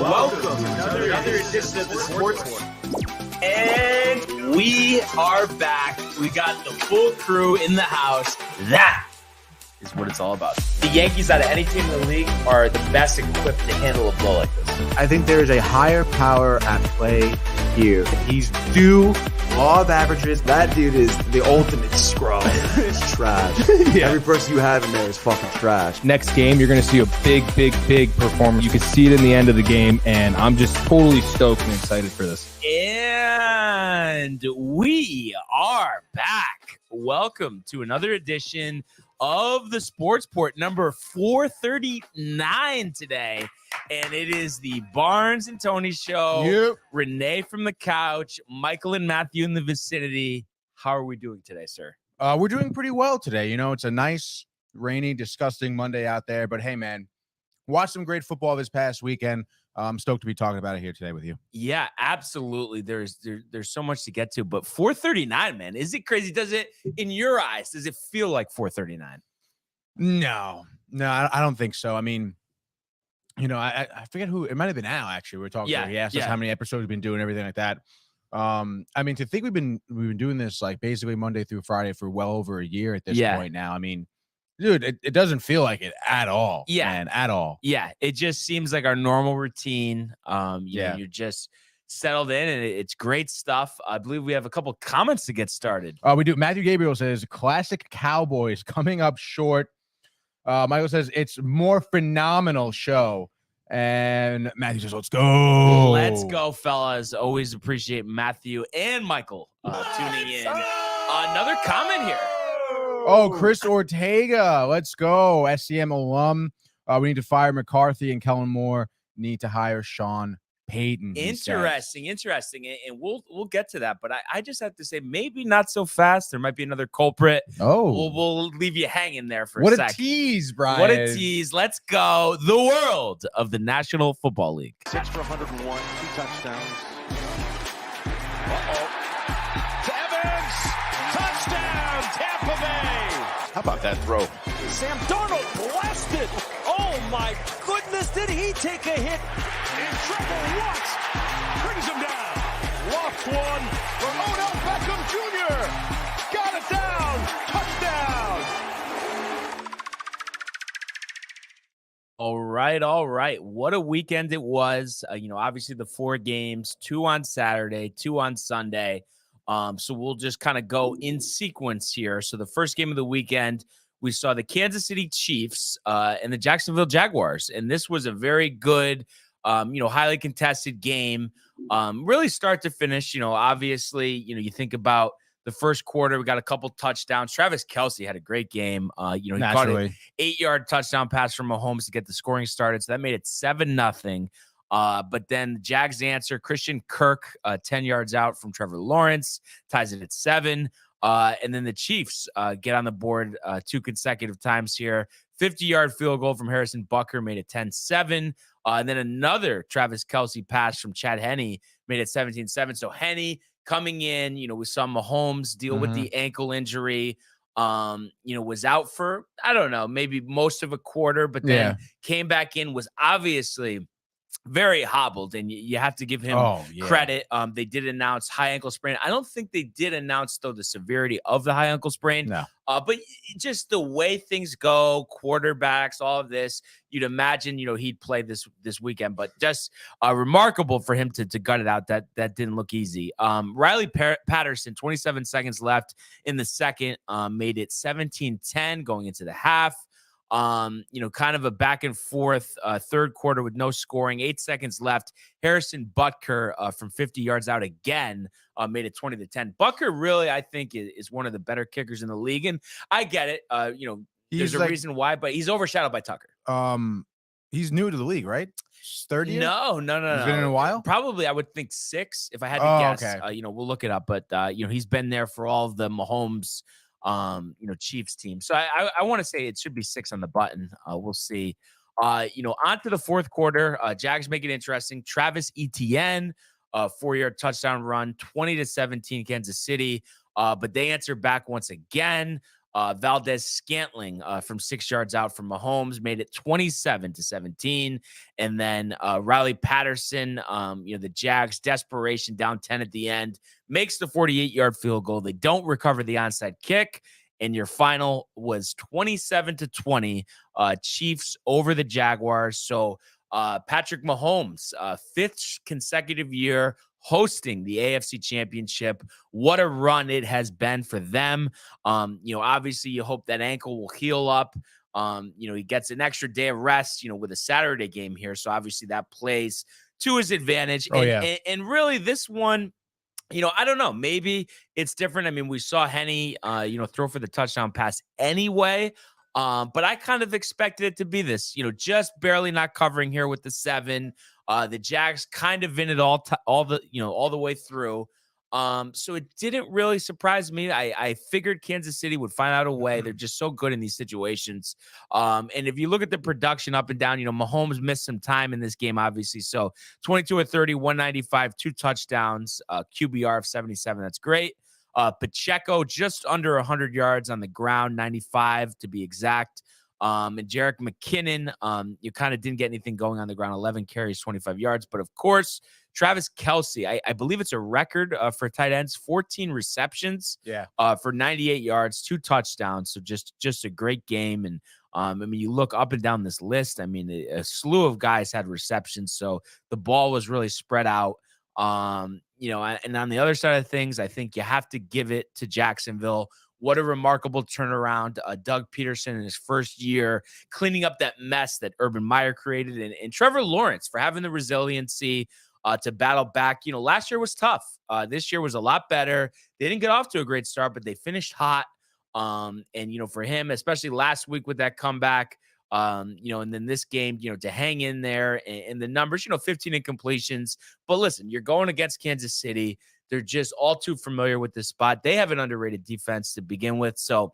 welcome to another edition of the Sports War. And we are back. We got the full crew in the house. That is what it's all about. The Yankees, out of any team in the league, are the best equipped to handle a blow like this. I think there is a higher power at play here. He's due law of averages. That dude is the ultimate scrub. It's trash. Yeah. Every person you have in there is fucking trash. Next game, you're going to see a big performance. You can see it in the end of the game, and I'm just totally stoked and excited for this. And we are back. Welcome to another edition of the Sports Port, number 439 today. And it is the Barnes and Tony show. Yep. Renee from the couch, Michael and Matthew in the vicinity. How are we doing today, sir? We're doing pretty well today. You know, it's a nice, rainy, disgusting Monday out there. But hey, man, watched some great football this past weekend. I'm stoked to be talking about it here today with you. Yeah, absolutely. There's so much to get to. But 439, man, is it crazy? Does it, in your eyes, does it feel like 439? No, I don't think so. I mean, you know, I forget who it might have been. Al, actually, we were talking. Yeah, he asked us how many episodes we've been doing, everything like that. I mean, to think we've been doing this like basically Monday through Friday for well over a year at this point now. I mean, dude, it doesn't feel like it at all. Yeah, man, at all. Yeah, it just seems like our normal routine. You know, you're just settled in, and it's great stuff. I believe we have a couple comments to get started. We do. Matthew Gabriel says classic Cowboys coming up short. Michael says it's more phenomenal show. And Matthew says, let's go. Let's go, fellas. Always appreciate Matthew and Michael tuning in. Another comment here. Oh, Chris Ortega. Let's go. SCM alum. We need to fire McCarthy, and Kellen Moore need to hire Sean Payton. Interesting. And we'll get to that. But I just have to say, maybe not so fast. There might be another culprit. Oh, we'll leave you hanging there for a second. What a tease, Brian. What a tease. Let's go. The world of the National Football League. 6 for 101, 2 touchdowns. To Evans. Touchdown, Tampa Bay. How about that throw? Sam Darnold blasted. Oh, my goodness. Did he take a hit? In trouble. Watts brings him down. Lost one for Odell Beckham Jr. Got it down. Touchdown. All right. What a weekend it was. You know, obviously the 4 games, 2 on Saturday, 2 on Sunday. So we'll just kind of go in sequence here. So the first game of the weekend, we saw the Kansas City Chiefs and the Jacksonville Jaguars. And this was a very good, highly contested game, really start to finish. You know, obviously, you think about the first quarter, we got a couple touchdowns. Travis Kelce had a great game. He caught an 8-yard touchdown pass from Mahomes to get the scoring started. So that made it 7-0. But then the Jags answer, Christian Kirk, 10 yards out from Trevor Lawrence, ties it at 7. And then the Chiefs get on the board 2 consecutive times here. 50-yard field goal from Harrison Butker made it 10-7. And then another Travis Kelce pass from Chad Henne made it 17-7. So Henne coming in, we saw Mahomes deal with the ankle injury, was out for, I don't know, maybe most of a quarter, but then came back in, was obviously very hobbled, and you have to give him credit. They did announce high ankle sprain. I don't think they did announce, though, the severity of the high ankle sprain. No. But just the way things go, quarterbacks, all of this, you'd imagine, he'd play this weekend. But just remarkable for him to gut it out. That didn't look easy. Riley Patterson, 27 seconds left in the second, made it 17-10 going into the half. Kind of a back and forth third quarter with no scoring, 8 seconds left. Harrison Butker from 50 yards out again made it 20-10. Butker really, I think, is one of the better kickers in the league. And I get it. There's a reason why, but he's overshadowed by Tucker. He's new to the league, right? Third year? No. He's been in a while? Probably, I would think 6 if I had to guess. Okay. We'll look it up. But, he's been there for all of the Mahomes Chiefs team. So I want to say it should be 6 on the button. We'll see. On to the fourth quarter. Jags make it interesting. Travis Etienne, 4-yard touchdown run, 20-17 Kansas City. But they answer back once again. Valdez-Scantling from 6 yards out from Mahomes made it 27-17. And then Riley Patterson, the Jags, desperation down 10 at the end, makes the 48-yard field goal. They don't recover the onside kick. And your final was 27-20, Chiefs over the Jaguars. So Patrick Mahomes, 5th consecutive year hosting the AFC Championship. What a run it has been for them. Obviously you hope that ankle will heal up. He gets an extra day of rest, with a Saturday game here. So obviously that plays to his advantage. And really this one, I don't know. Maybe it's different. I mean, we saw Henny, throw for the touchdown pass anyway. But I kind of expected it to be this, just barely not covering here with the 7. The Jags kind of in it all the way through. So it didn't really surprise me. I figured Kansas City would find out a way. They're just so good in these situations. And if you look at the production up and down, Mahomes missed some time in this game, obviously. So 22 of 30, 195, 2 touchdowns, QBR of 77. That's great. Pacheco just under 100 yards on the ground, 95 to be exact. And Jerick McKinnon, you kind of didn't get anything going on the ground, 11 carries, 25 yards. But of course, Travis Kelce, I believe it's a record for tight ends, 14 receptions for 98 yards, 2 touchdowns. So just a great game. And you look up and down this list, a slew of guys had receptions. So the ball was really spread out. And on the other side of things, I think you have to give it to Jacksonville. What a remarkable turnaround. Doug Peterson in his first year, cleaning up that mess that Urban Meyer created, and Trevor Lawrence for having the resiliency to battle back. Last year was tough. This year was a lot better. They didn't get off to a great start, but they finished hot. And for him, especially last week with that comeback, and then this game, to hang in there and the numbers, 15 incompletions. But listen, you're going against Kansas City. They're just all too familiar with this spot. They have an underrated defense to begin with. So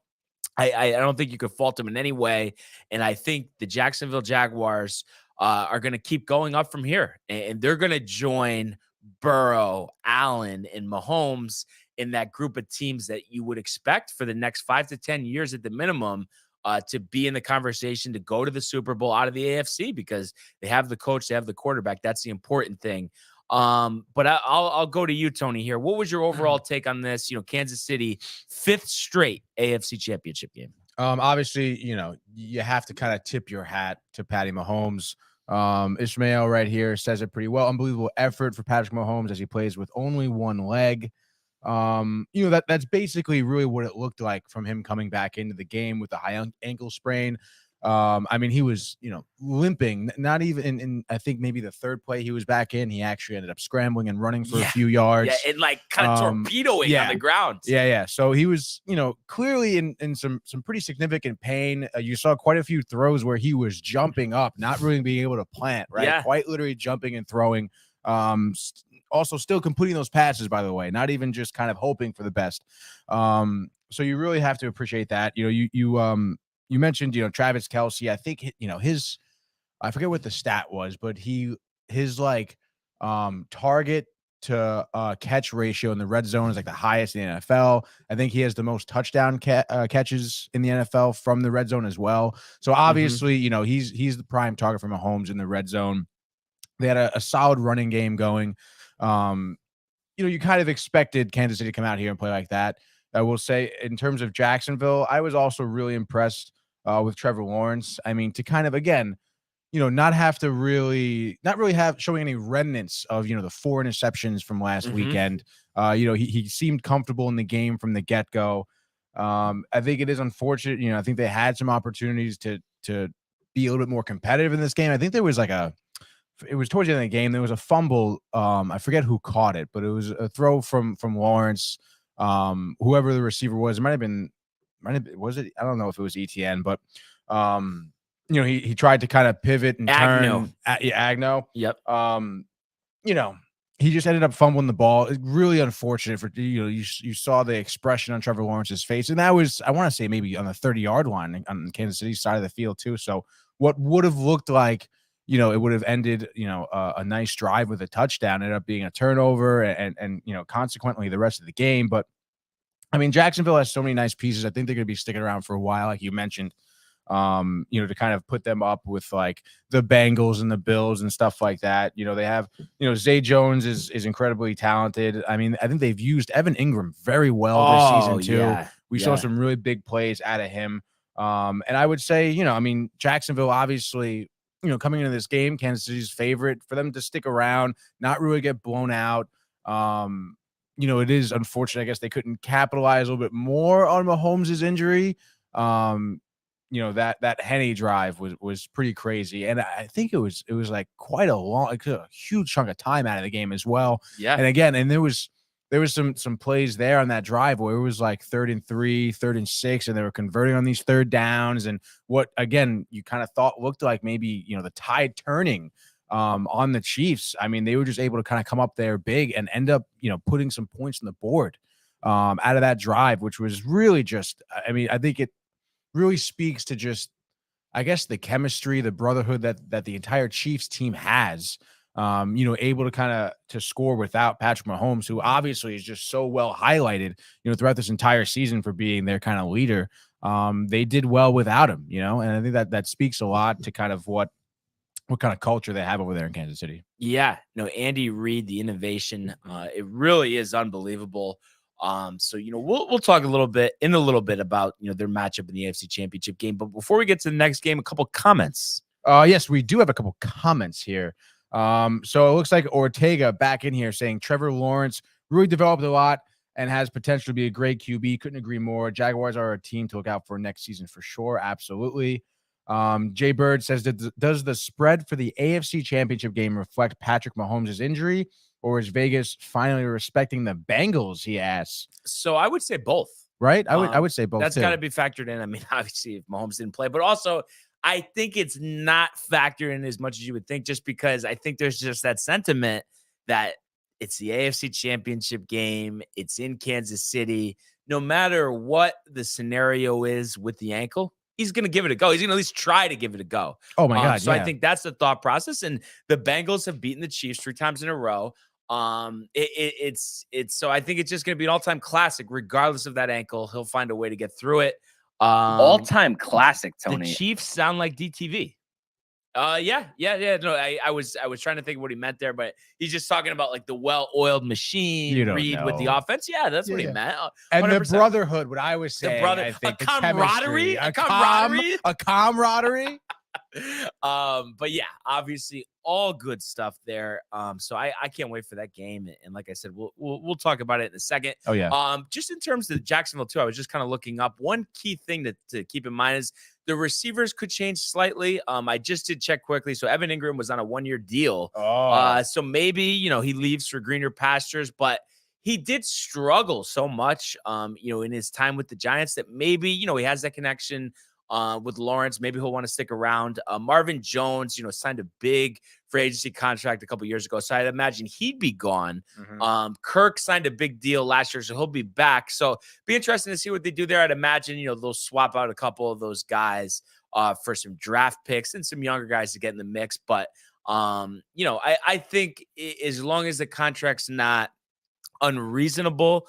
I don't think you could fault them in any way. And I think the Jacksonville Jaguars are going to keep going up from here. And they're going to join Burrow, Allen, and Mahomes in that group of teams that you would expect for the next 5 to 10 years at the minimum to be in the conversation to go to the Super Bowl out of the AFC, because they have the coach, they have the quarterback. That's the important thing. But I'll go to you, Tony, here. What was your overall take on this? Kansas City, 5th straight AFC Championship game. Obviously, you have to kind of tip your hat to Patty Mahomes. Ishmael right here says it pretty well. Unbelievable effort for Patrick Mahomes as he plays with only one leg. That's basically really what it looked like from him coming back into the game with a high ankle sprain. He was, limping, not even in I think maybe the 3rd play he was back in, he actually ended up scrambling and running for a few yards. Yeah, and kind of torpedoing on the ground. Yeah. So he was, clearly in some pretty significant pain. You saw quite a few throws where he was jumping up, not really being able to plant, right? Yeah. Quite literally jumping and throwing. Also still completing those passes, by the way, not even just kind of hoping for the best. So you really have to appreciate that. You mentioned, Travis Kelce. I think, I forget what the stat was, but his target to catch ratio in the red zone is like the highest in the NFL. I think he has the most touchdown catches in the NFL from the red zone as well. So obviously, he's the prime target for Mahomes in the red zone. They had a solid running game going. You kind of expected Kansas City to come out here and play like that. I will say, in terms of Jacksonville, I was also really impressed with Trevor Lawrence. To kind of, again, not really have showing any remnants of, the 4 interceptions from last weekend. He seemed comfortable in the game from the get-go. I think it is unfortunate. I think they had some opportunities to be a little bit more competitive in this game. I think there was it was towards the end of the game. There was a fumble. I forget who caught it, but it was a throw from Lawrence. Whoever the receiver was, it might have been, was it? I don't know if it was ETN, but he tried to kind of pivot and turn. Agno. Yep. He just ended up fumbling the ball. It's really unfortunate for you saw the expression on Trevor Lawrence's face, and that was, I want to say, maybe on the 30-yard line on Kansas City's side of the field too. So what would have looked like, it would have ended, a nice drive with a touchdown, ended up being a turnover and consequently the rest of the game. But I mean, Jacksonville has so many nice pieces. I think they're going to be sticking around for a while, like you mentioned. To kind of put them up with like the Bengals and the Bills and stuff like that. They have, Zay Jones is incredibly talented. I mean, I think they've used Evan Ingram very well this season too. Yeah. We saw some really big plays out of him. And I would say, Jacksonville, obviously, coming into this game, Kansas City's favorite, for them to stick around, not really get blown out. It is unfortunate. I guess they couldn't capitalize a little bit more on Mahomes' injury. That Henny drive was pretty crazy, and I think it was like quite a huge chunk of time out of the game as well. Yeah, and again, there was some plays there on that drive where it was like 3rd and 3, 3rd and 6, and they were converting on these 3rd downs, and what again you kind of thought looked like maybe the tide turning on the Chiefs. I mean, they were just able to kind of come up there big and end up putting some points on the board out of that drive, which was really just. I mean, I think it really speaks to just, I guess, the chemistry, the brotherhood that the entire Chiefs team has, able to kind of to score without Patrick Mahomes, who obviously is just so well highlighted, throughout this entire season for being their kind of leader. They did well without him, and I think that speaks a lot to kind of what kind of culture they have over there in Kansas City. Yeah, no, Andy Reid, the innovation, it really is unbelievable. So we'll talk a little bit about their matchup in the AFC Championship game. But before we get to the next game, a couple comments. Yes, we do have a couple comments here. So it looks like Ortega back in here saying Trevor Lawrence really developed a lot and has potential to be a great QB. Couldn't agree more. Jaguars are a team to look out for next season for sure. Absolutely. Jay Bird says, does the spread for the AFC Championship game reflect Patrick Mahomes' injury? Or is Vegas finally respecting the Bengals? He asks. So I would say both. Right? I would say both. That's got to be factored in. I mean, obviously, if Mahomes didn't play, but also I think it's not factored in as much as you would think, just because I think there's just that sentiment that it's the AFC Championship game. It's in Kansas City. No matter what the scenario is with the ankle, he's going to give it a go. He's going to at least try to give it a go. Oh, my God. So I think that's the thought process. And the Bengals have beaten the Chiefs 3 times in a row. It's so I think it's just going to be an all-time classic, regardless of that ankle. He'll find a way to get through it. All-time classic, Tony. The Chiefs sound like DTV. Yeah. No, I was trying to think of what he meant there, but he's just talking about like the well-oiled machine Reid with the offense. Yeah, that's what he meant. 100%. And the brotherhood, what I was saying, I think a camaraderie, a camaraderie. But yeah, obviously all good stuff there. So I can't wait for that game. And like I said, we'll talk about it in a second. Oh yeah. Just in terms of Jacksonville too, I was just kind of looking up. One key thing to keep in mind is the receivers could change slightly. I just did check quickly. So Evan Ingram was on a 1-year deal. So maybe, he leaves for greener pastures, but he did struggle so much, in his time with the Giants that maybe, he has that connection with Lawrence. Maybe he'll want to stick around. Marvin Jones, signed a big free agency contract a couple years ago, so I'd imagine he'd be gone. Mm-hmm. Kirk signed a big deal last year, so he'll be back. So be interesting to see what they do there. I'd imagine, they'll swap out a couple of those guys for some draft picks and some younger guys to get in the mix. But, I think as long as the contract's not unreasonable,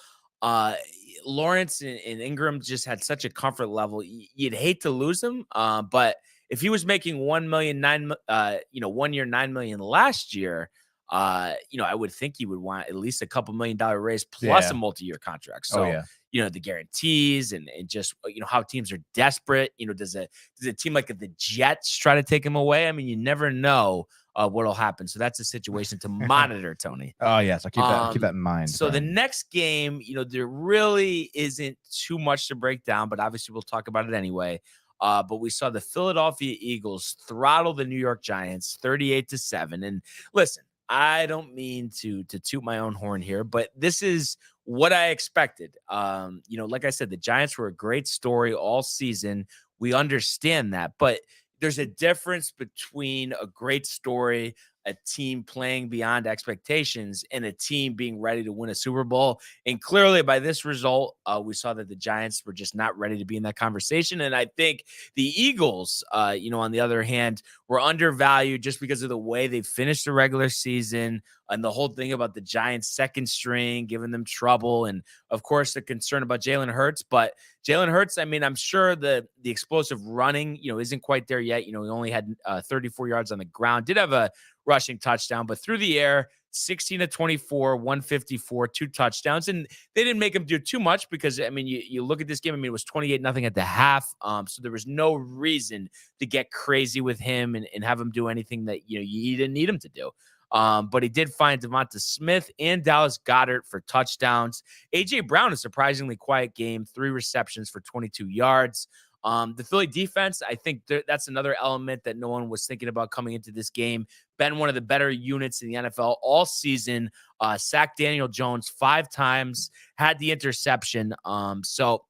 Lawrence and Ingram just had such a comfort level. You'd hate to lose him, but if he was making $1 million, 1 year, $9 million last year, I would think he would want at least a couple $1 million raise plus a multi-year contract. So, the guarantees and just how teams are desperate. Does a team like the Jets try to take him away? I mean, you never know what'll happen. So that's a situation to monitor, Tony. Oh yes, I'll keep that in mind. So the next game, there really isn't too much to break down, but obviously we'll talk about it anyway. But we saw the Philadelphia Eagles throttle the New York Giants 38-7. And listen, I don't mean to toot my own horn here, but this is what I expected. Like I said, the Giants were a great story all season. We understand that, but there's a difference between a great story a team playing beyond expectations and a team being ready to win a Super Bowl. And clearly by this result, we saw that the Giants were just not ready to be in that conversation. And I think the Eagles, on the other hand, were undervalued just because of the way they finished the regular season and the whole thing about the Giants' second string giving them trouble. And of course, the concern about Jalen Hurts. But Jalen Hurts, I mean, I'm sure the explosive running, isn't quite there yet. He only had 34 yards on the ground, did have a rushing touchdown, but through the air, 16 to 24, 154, 2 touchdowns. And they didn't make him do too much because, I mean, you look at this game, I mean, it was 28-0 at the half. So there was no reason to get crazy with him and have him do anything that, you didn't need him to do. But he did find Devonta Smith and Dallas Goedert for touchdowns. A.J. Brown, a surprisingly quiet game, 3 receptions for 22 yards. The Philly defense, I think that's another element that no one was thinking about coming into this game. Been one of the better units in the NFL all season. Sacked Daniel Jones 5 times, had the interception. So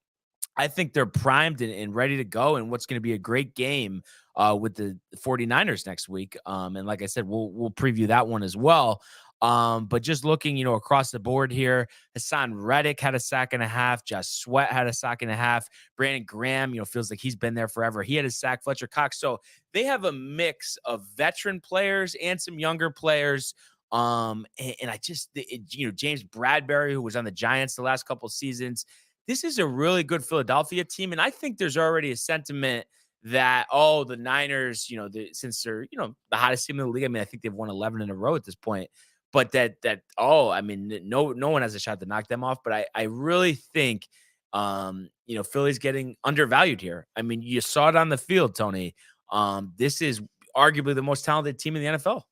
I think they're primed and ready to go, and what's going to be a great game with the 49ers next week. And like I said, we'll preview that one as well. But just looking, across the board here, Hassan Reddick had a sack and a half. Josh Sweat had a sack and a half. Brandon Graham, feels like he's been there forever. He had a sack. Fletcher Cox. So they have a mix of veteran players and some younger players. And I just, James Bradbury, who was on the Giants the last couple of seasons. This is a really good Philadelphia team. And I think there's already a sentiment that, the Niners, since they're, the hottest team in the league. I mean, I think they've won 11 in a row at this point. But I mean, no one has a shot to knock them off. But I really think, Philly's getting undervalued here. I mean, you saw it on the field, Tony. This is arguably the most talented team in the NFL.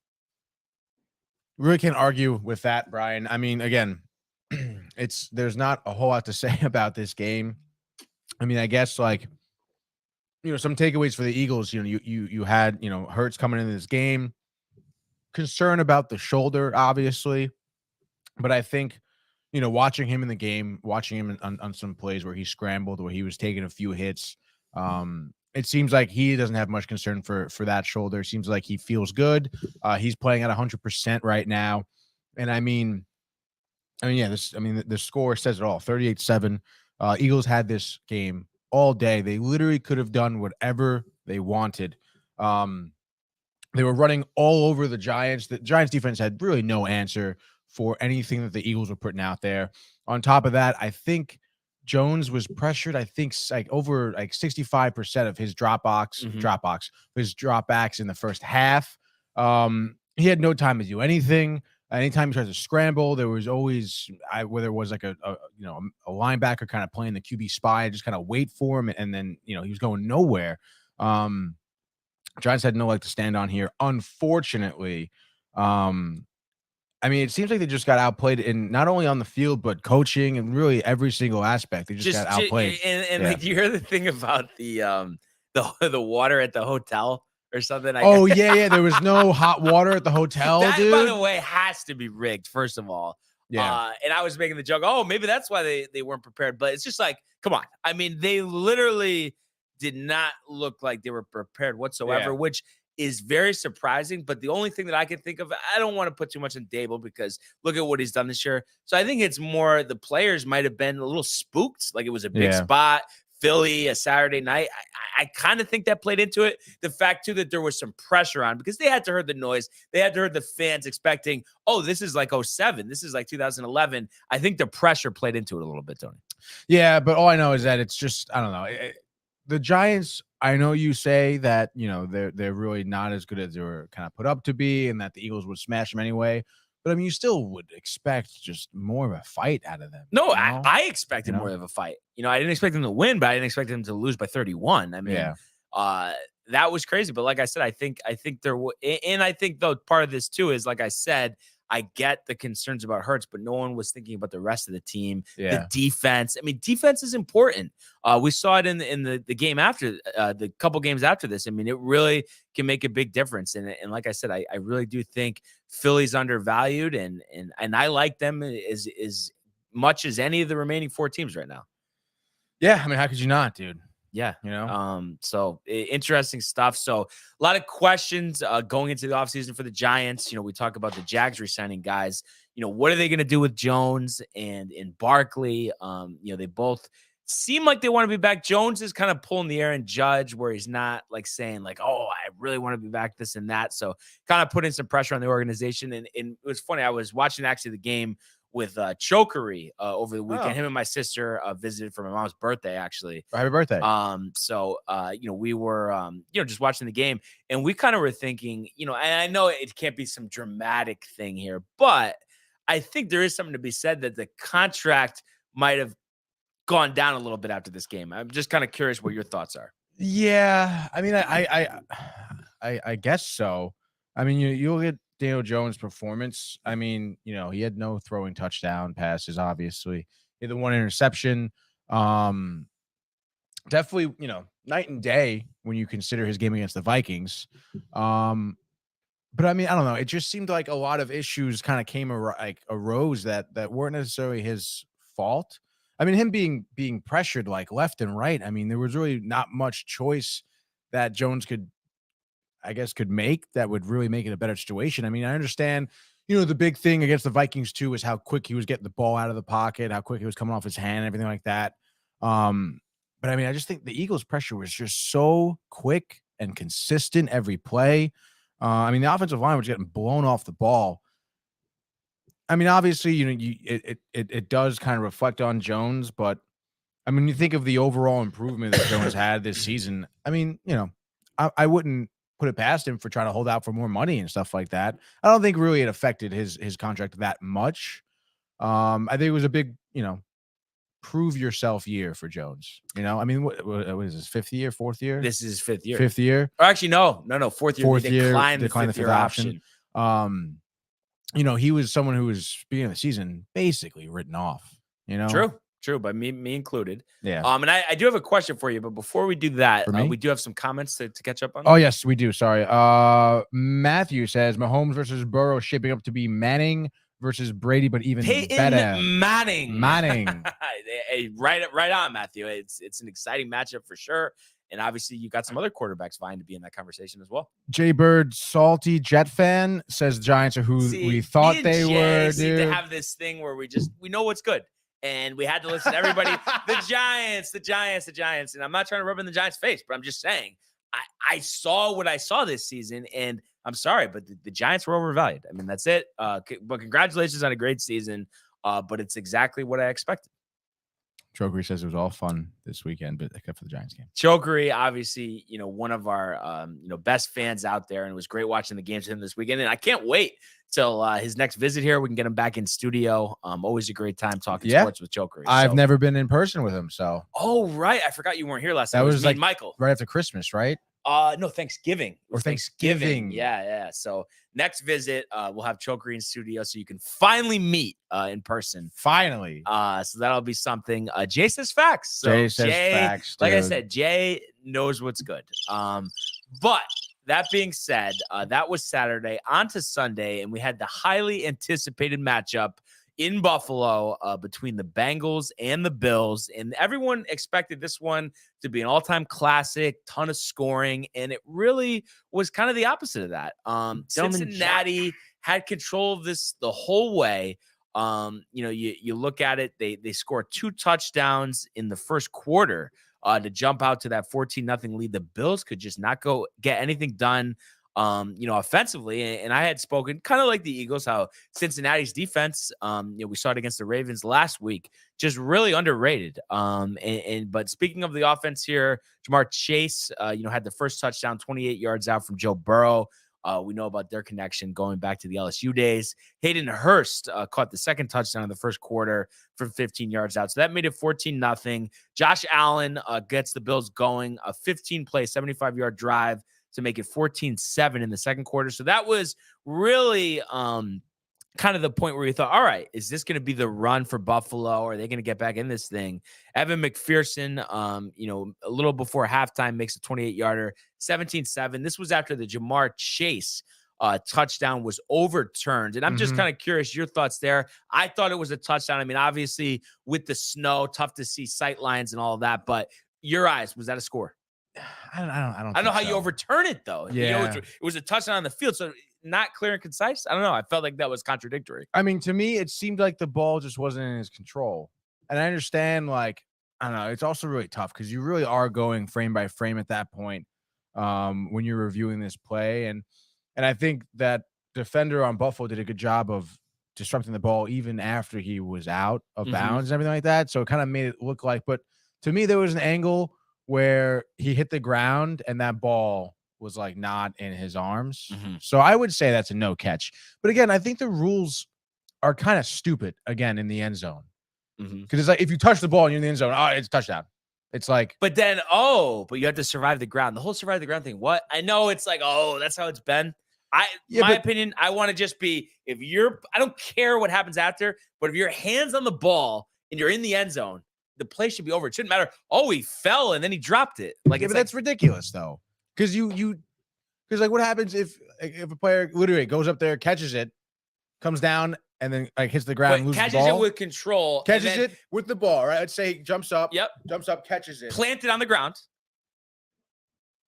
Really can't argue with that, Brian. I mean, again, there's not a whole lot to say about this game. I mean, I guess some takeaways for the Eagles. You had Hurts coming into this game. Concern about the shoulder, obviously, but I think watching him in the game, watching him on some plays where he scrambled, where he was taking a few hits, it seems like he doesn't have much concern for that shoulder. Seems like he feels good. He's playing at 100% right now, and I mean, the score says it all. 38-7. Eagles had this game all day. They literally could have done whatever they wanted. They were running all over the Giants. The Giants defense had really no answer for anything that the Eagles were putting out there. On top of that, I think Jones was pressured. I think over 65% of his dropbacks in the first half. He had no time to do anything. Anytime he tries to scramble, there was always whether it was like a linebacker kind of playing the QB spy, just kind of wait for him, and then he was going nowhere. Giants had no leg to stand on here, unfortunately. I mean, it seems like they just got outplayed in not only on the field, but coaching and really every single aspect. They just got outplayed. And like, you hear the thing about the water at the hotel or something? Yeah. There was no hot water at the hotel, that, dude. By the way, has to be rigged, first of all. Yeah. And I was making the joke, maybe that's why they weren't prepared. But it's just like, come on. I mean, they literally did not look like they were prepared whatsoever, which is very surprising. But the only thing that I can think of, I don't want to put too much on Dable because look at what he's done this year. So I think it's more the players might have been a little spooked, like it was a big spot. Philly, a Saturday night. I kind of think that played into it. The fact, too, that there was some pressure on because they had to hear the noise. They had to hear the fans expecting, this is like 2007. This is like 2011. I think the pressure played into it a little bit, Tony. Yeah, but all I know is that it's just, I don't know. The Giants, I know you say that, they're really not as good as they were kind of put up to be and that the Eagles would smash them anyway. But I mean, you still would expect just more of a fight out of them. No, I expected more of a fight. I didn't expect them to win, but I didn't expect them to lose by 31. I mean, that was crazy. But like I said, I think there and I think though part of this too is, like I said, I get the concerns about Hurts, but no one was thinking about the rest of the team. The defense. I mean, defense is important. We saw it in the game after the couple games after this. I mean, it really can make a big difference. And like I said, I really do think Philly's undervalued, and I like them as much as any of the remaining 4 teams right now. Yeah, I mean, how could you not, dude? Yeah. You know? So interesting stuff. So a lot of questions going into the offseason for the Giants. You know, we talk about the Jags re-signing guys. You know, what are they going to do with Jones and in Barkley? You know, they both seem like they want to be back. Jones is kind of pulling the air and Judge where he's not like saying like, oh, I really want to be back, this and that. So kind of putting some pressure on the organization. And it was funny. I was watching actually the game with Chokery over the weekend. Him and my sister visited for my mom's birthday, actually. Happy birthday. So you know, we were you know, just watching the game, and we kind of were thinking, you know, and I know it can't be some dramatic thing here, but I think there is something to be said that the contract might have gone down a little bit after this game. I'm just kind of curious what your thoughts are. Yeah, I mean, I guess so. I mean, you look at Daniel Jones' performance. I mean, you know, he had no throwing touchdown passes, obviously. He had the one interception. Definitely, you know, night and day when you consider his game against the Vikings. But I mean, I don't know. It just seemed like a lot of issues kind of arose that weren't necessarily his fault. I mean, him being pressured like left and right. I mean, there was really not much choice that Jones could make that would really make it a better situation. I mean, I understand, you know, the big thing against the Vikings too is how quick he was getting the ball out of the pocket, how quick he was coming off his hand, everything like that. But I mean, I just think the Eagles' pressure was just so quick and consistent every play. I mean, the offensive line was getting blown off the ball. I mean, obviously, you know, it does kind of reflect on Jones, but I mean, you think of the overall improvement that Jones had this season. I mean, you know, I wouldn't put it past him for trying to hold out for more money and stuff like that. I don't think really it affected his contract that much. I think it was a big, you know, prove yourself year for Jones. You know, I mean, what is this, fourth year? This is fifth year. Fifth year? Or actually, no, fourth year. Fourth They year, declined the declined fifth year option. You know, he was someone who was beginning of the season basically written off. You know, True, but me included. Yeah. And I do have a question for you, but before we do that, we do have some comments to catch up on. Oh yes, we do. Sorry. Matthew says Mahomes versus Burrow shaping up to be Manning versus Brady, but even better. Manning. Hey, right on, Matthew. It's an exciting matchup for sure. And obviously, you got some other quarterbacks vying to be in that conversation as well. Jay Bird, salty Jet fan, says Giants are who we thought they were. Dude, to have this thing where we know what's good, and we had to listen to everybody. the Giants. And I'm not trying to rub in the Giants' face, but I'm just saying I saw what I saw this season, and I'm sorry, but the Giants were overvalued. I mean, that's it. But congratulations on a great season. But it's exactly what I expected. Chokery says it was all fun this weekend, but except for the Giants game. Chokery, obviously, you know, one of our best fans out there, and it was great watching the games with him this weekend. And I can't wait till his next visit here. We can get him back in studio. Always a great time talking sports with Chokery. I've never been in person with him, so. Oh, right. I forgot you weren't here last time. That was like Michael. Right after Christmas, right? No, Thanksgiving. Or Thanksgiving. Yeah. So next visit, we'll have Chokery in studio so you can finally meet in person. Finally. So that'll be something. Jay says facts. So Jay says facts, dude. Like I said, Jay knows what's good. But that being said, that was Saturday. On to Sunday, and we had the highly anticipated matchup in Buffalo between the Bengals and the Bills. And everyone expected this one to be an all-time classic, ton of scoring, and it really was kind of the opposite of that. Cincinnati had control of this the whole way. You know, you look at it, they scored 2 touchdowns in the first quarter to jump out to that 14-0 lead. The Bills could just not go get anything done. You know, offensively, and I had spoken kind of like the Eagles, how Cincinnati's defense, you know, we saw it against the Ravens last week, just really underrated. But speaking of the offense here, Jamar Chase, you know, had the first touchdown 28 yards out from Joe Burrow. We know about their connection going back to the LSU days. Hayden Hurst caught the second touchdown in the first quarter from 15 yards out. So that made it 14-0. Josh Allen gets the Bills going, a 15-play, 75-yard drive to make it 14-7 in the second quarter. So that was really kind of the point where you thought, all right, is this going to be the run for Buffalo? Or are they going to get back in this thing? Evan McPherson, you know, a little before halftime makes a 28-yarder, 17-7. This was after the Jamar Chase touchdown was overturned. And I'm just kind of curious your thoughts there. I thought it was a touchdown. I mean, obviously with the snow, tough to see sight lines and all of that, but your eyes, was that a score? I don't know how so. you overturn it though. Yeah, it was a touchdown on the field, so not clear and concise. I don't know. I felt like that was contradictory. I mean, to me, it seemed like the ball just wasn't in his control, and I understand. Like, I don't know. It's also really tough because you really are going frame by frame at that point when you're reviewing this play, and I think that defender on Buffalo did a good job of disrupting the ball even after he was out of bounds and everything like that. So it kind of made it look like, but to me, there was an angle where he hit the ground and that ball was like not in his arms. So I would say that's a no catch. But again, I think the rules are kind of stupid again in the end zone. Because it's like if you touch the ball and you're in the end zone, it's a touchdown. It's like, but then, but you have to survive the ground. The whole survive the ground thing. What? I know it's like, that's how it's been. My opinion, I want to just be, I don't care what happens after, but if your hand's on the ball and you're in the end zone, the play should be over. It shouldn't matter. Oh, he fell and then he dropped it. Like, but that's ridiculous though. Because because like what happens if a player literally goes up there, catches it, comes down, and then like hits the ground, loses catches the ball, it with control, catches it with the ball, right? Let's say he jumps up, catches it, planted on the ground,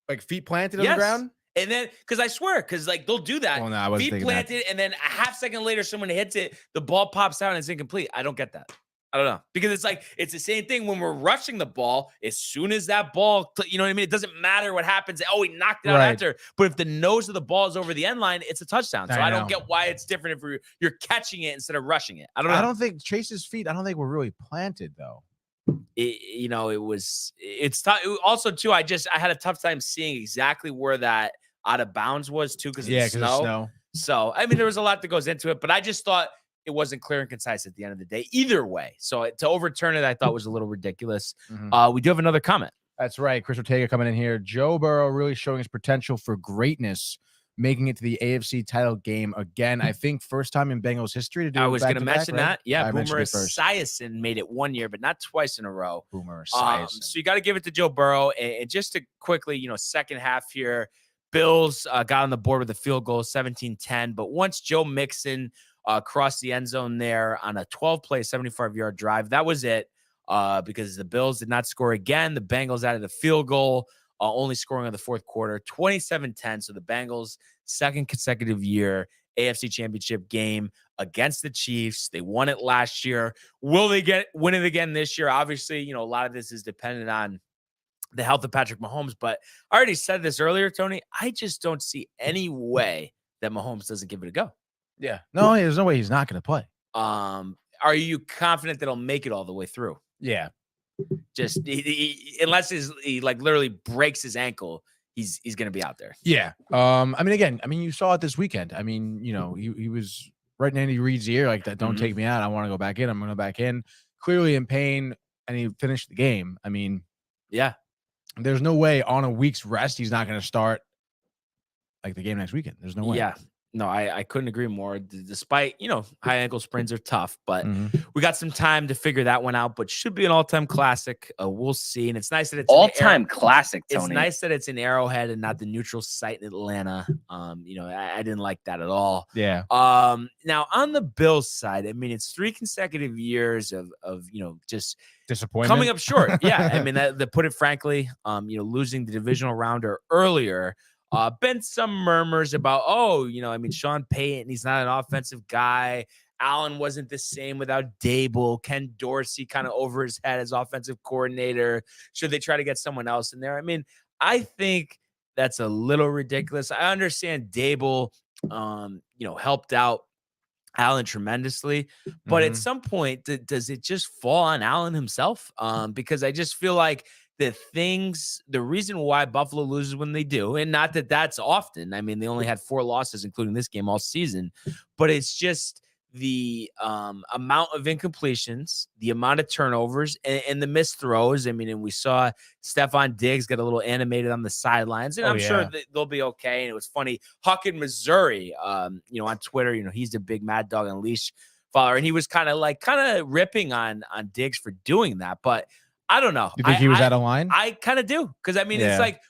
like feet planted on the ground. And then, because I swear, because like they'll do that. Well, no, I wasn't feet planted, and then a half second later, someone hits it, the ball pops out, and it's incomplete. I don't get that. I don't know. Because it's like, it's the same thing when we're rushing the ball. As soon as that ball, you know what I mean? It doesn't matter what happens. Oh, he knocked it out after. But if the nose of the ball is over the end line, it's a touchdown. So I don't get why it's different if you're catching it instead of rushing it. I don't know. I don't think Chase's feet, I don't think were really planted, though. It's tough. Also, too, I had a tough time seeing exactly where that out of bounds was too, because of the snow. So I mean, there was a lot that goes into it, but I just thought it wasn't clear and concise at the end of the day either way. So to overturn it, I thought was a little ridiculous. We do have another comment. That's right. Chris Ortega coming in here. Joe Burrow really showing his potential for greatness, making it to the AFC title game again. I think first time in Bengals history to do it. I was going to mention that. Yeah, Boomer Esiason made it one year, but not twice in a row. Boomer Esiason. So you got to give it to Joe Burrow. And just to quickly, second half here, Bills got on the board with a field goal, 17-10. But once Joe Mixon crossed the end zone there on a 12-play, 75-yard drive, that was it because the Bills did not score again. The Bengals added a field goal, only scoring in the fourth quarter, 27-10. So the Bengals, second consecutive year, AFC Championship game against the Chiefs. They won it last year. Will they win it again this year? Obviously, a lot of this is dependent on the health of Patrick Mahomes, but I already said this earlier, Tony. I just don't see any way that Mahomes doesn't give it a go. Yeah. No, there's no way he's not going to play. Are you confident that he'll make it all the way through? Yeah. Just unless he like literally breaks his ankle, he's going to be out there. Yeah. You saw it this weekend. I mean, he was right in Andy Reid's ear like that. Don't take me out. I want to go back in. I'm going to go back in. Clearly in pain, and he finished the game. I mean, yeah. There's no way on a week's rest he's not going to start like the game next weekend. There's no way. Yeah. No, I couldn't agree more. Despite, high ankle sprains are tough, but we got some time to figure that one out, but should be an all-time classic. We'll see. And it's nice that it's all-time classic, Tony. It's nice that it's in Arrowhead and not the neutral site in Atlanta. I didn't like that at all. Yeah. Now on the Bills side, I mean, it's 3 consecutive years of just disappointment coming up short. Yeah. I mean, that put it frankly, losing the divisional rounder earlier. Been some murmurs about, Sean Payton, he's not an offensive guy. Allen wasn't the same without Dable. Ken Dorsey kind of over his head as offensive coordinator. Should they try to get someone else in there? I mean, I think that's a little ridiculous. I understand Dable, helped out Allen tremendously, but at some point, does it just fall on Allen himself? Because I just feel like the reason why Buffalo loses when they do, and not that that's often. I mean, they only had 4 losses, including this game all season, but it's just the amount of incompletions, the amount of turnovers, and the missed throws. I mean, and we saw Stephon Diggs get a little animated on the sidelines, and I'm sure that they'll be okay. And it was funny. Huck in Missouri, on Twitter, he's the big Mad Dog Unleashed follower, and he was kind of ripping on Diggs for doing that, but I don't know. You think he was out of line? I kind of do. Because, I mean, it's like,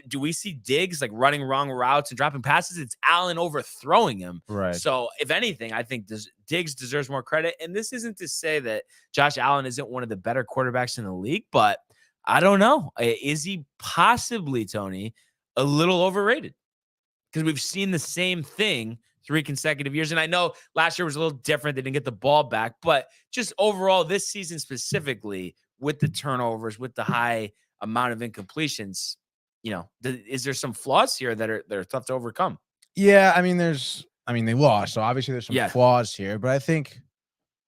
do we see Diggs like running wrong routes and dropping passes? It's Allen overthrowing him. Right. So, if anything, I think Diggs deserves more credit. And this isn't to say that Josh Allen isn't one of the better quarterbacks in the league, but I don't know. Is he possibly, Tony, a little overrated? Because we've seen the same thing 3 consecutive years. And I know last year was a little different. They didn't get the ball back. But just overall, this season specifically, with the turnovers, with the high amount of incompletions, is there some flaws here that are tough to overcome? Yeah, I mean, they lost. So obviously there's some flaws here. But I think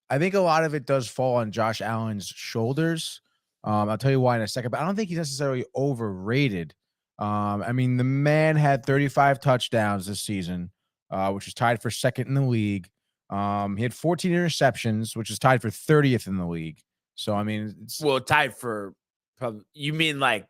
a lot of it does fall on Josh Allen's shoulders. I'll tell you why in a second. But I don't think he's necessarily overrated. I mean, the man had 35 touchdowns this season, which is tied for second in the league. He had 14 interceptions, which is tied for 30th in the league. So, I mean, tied for you mean like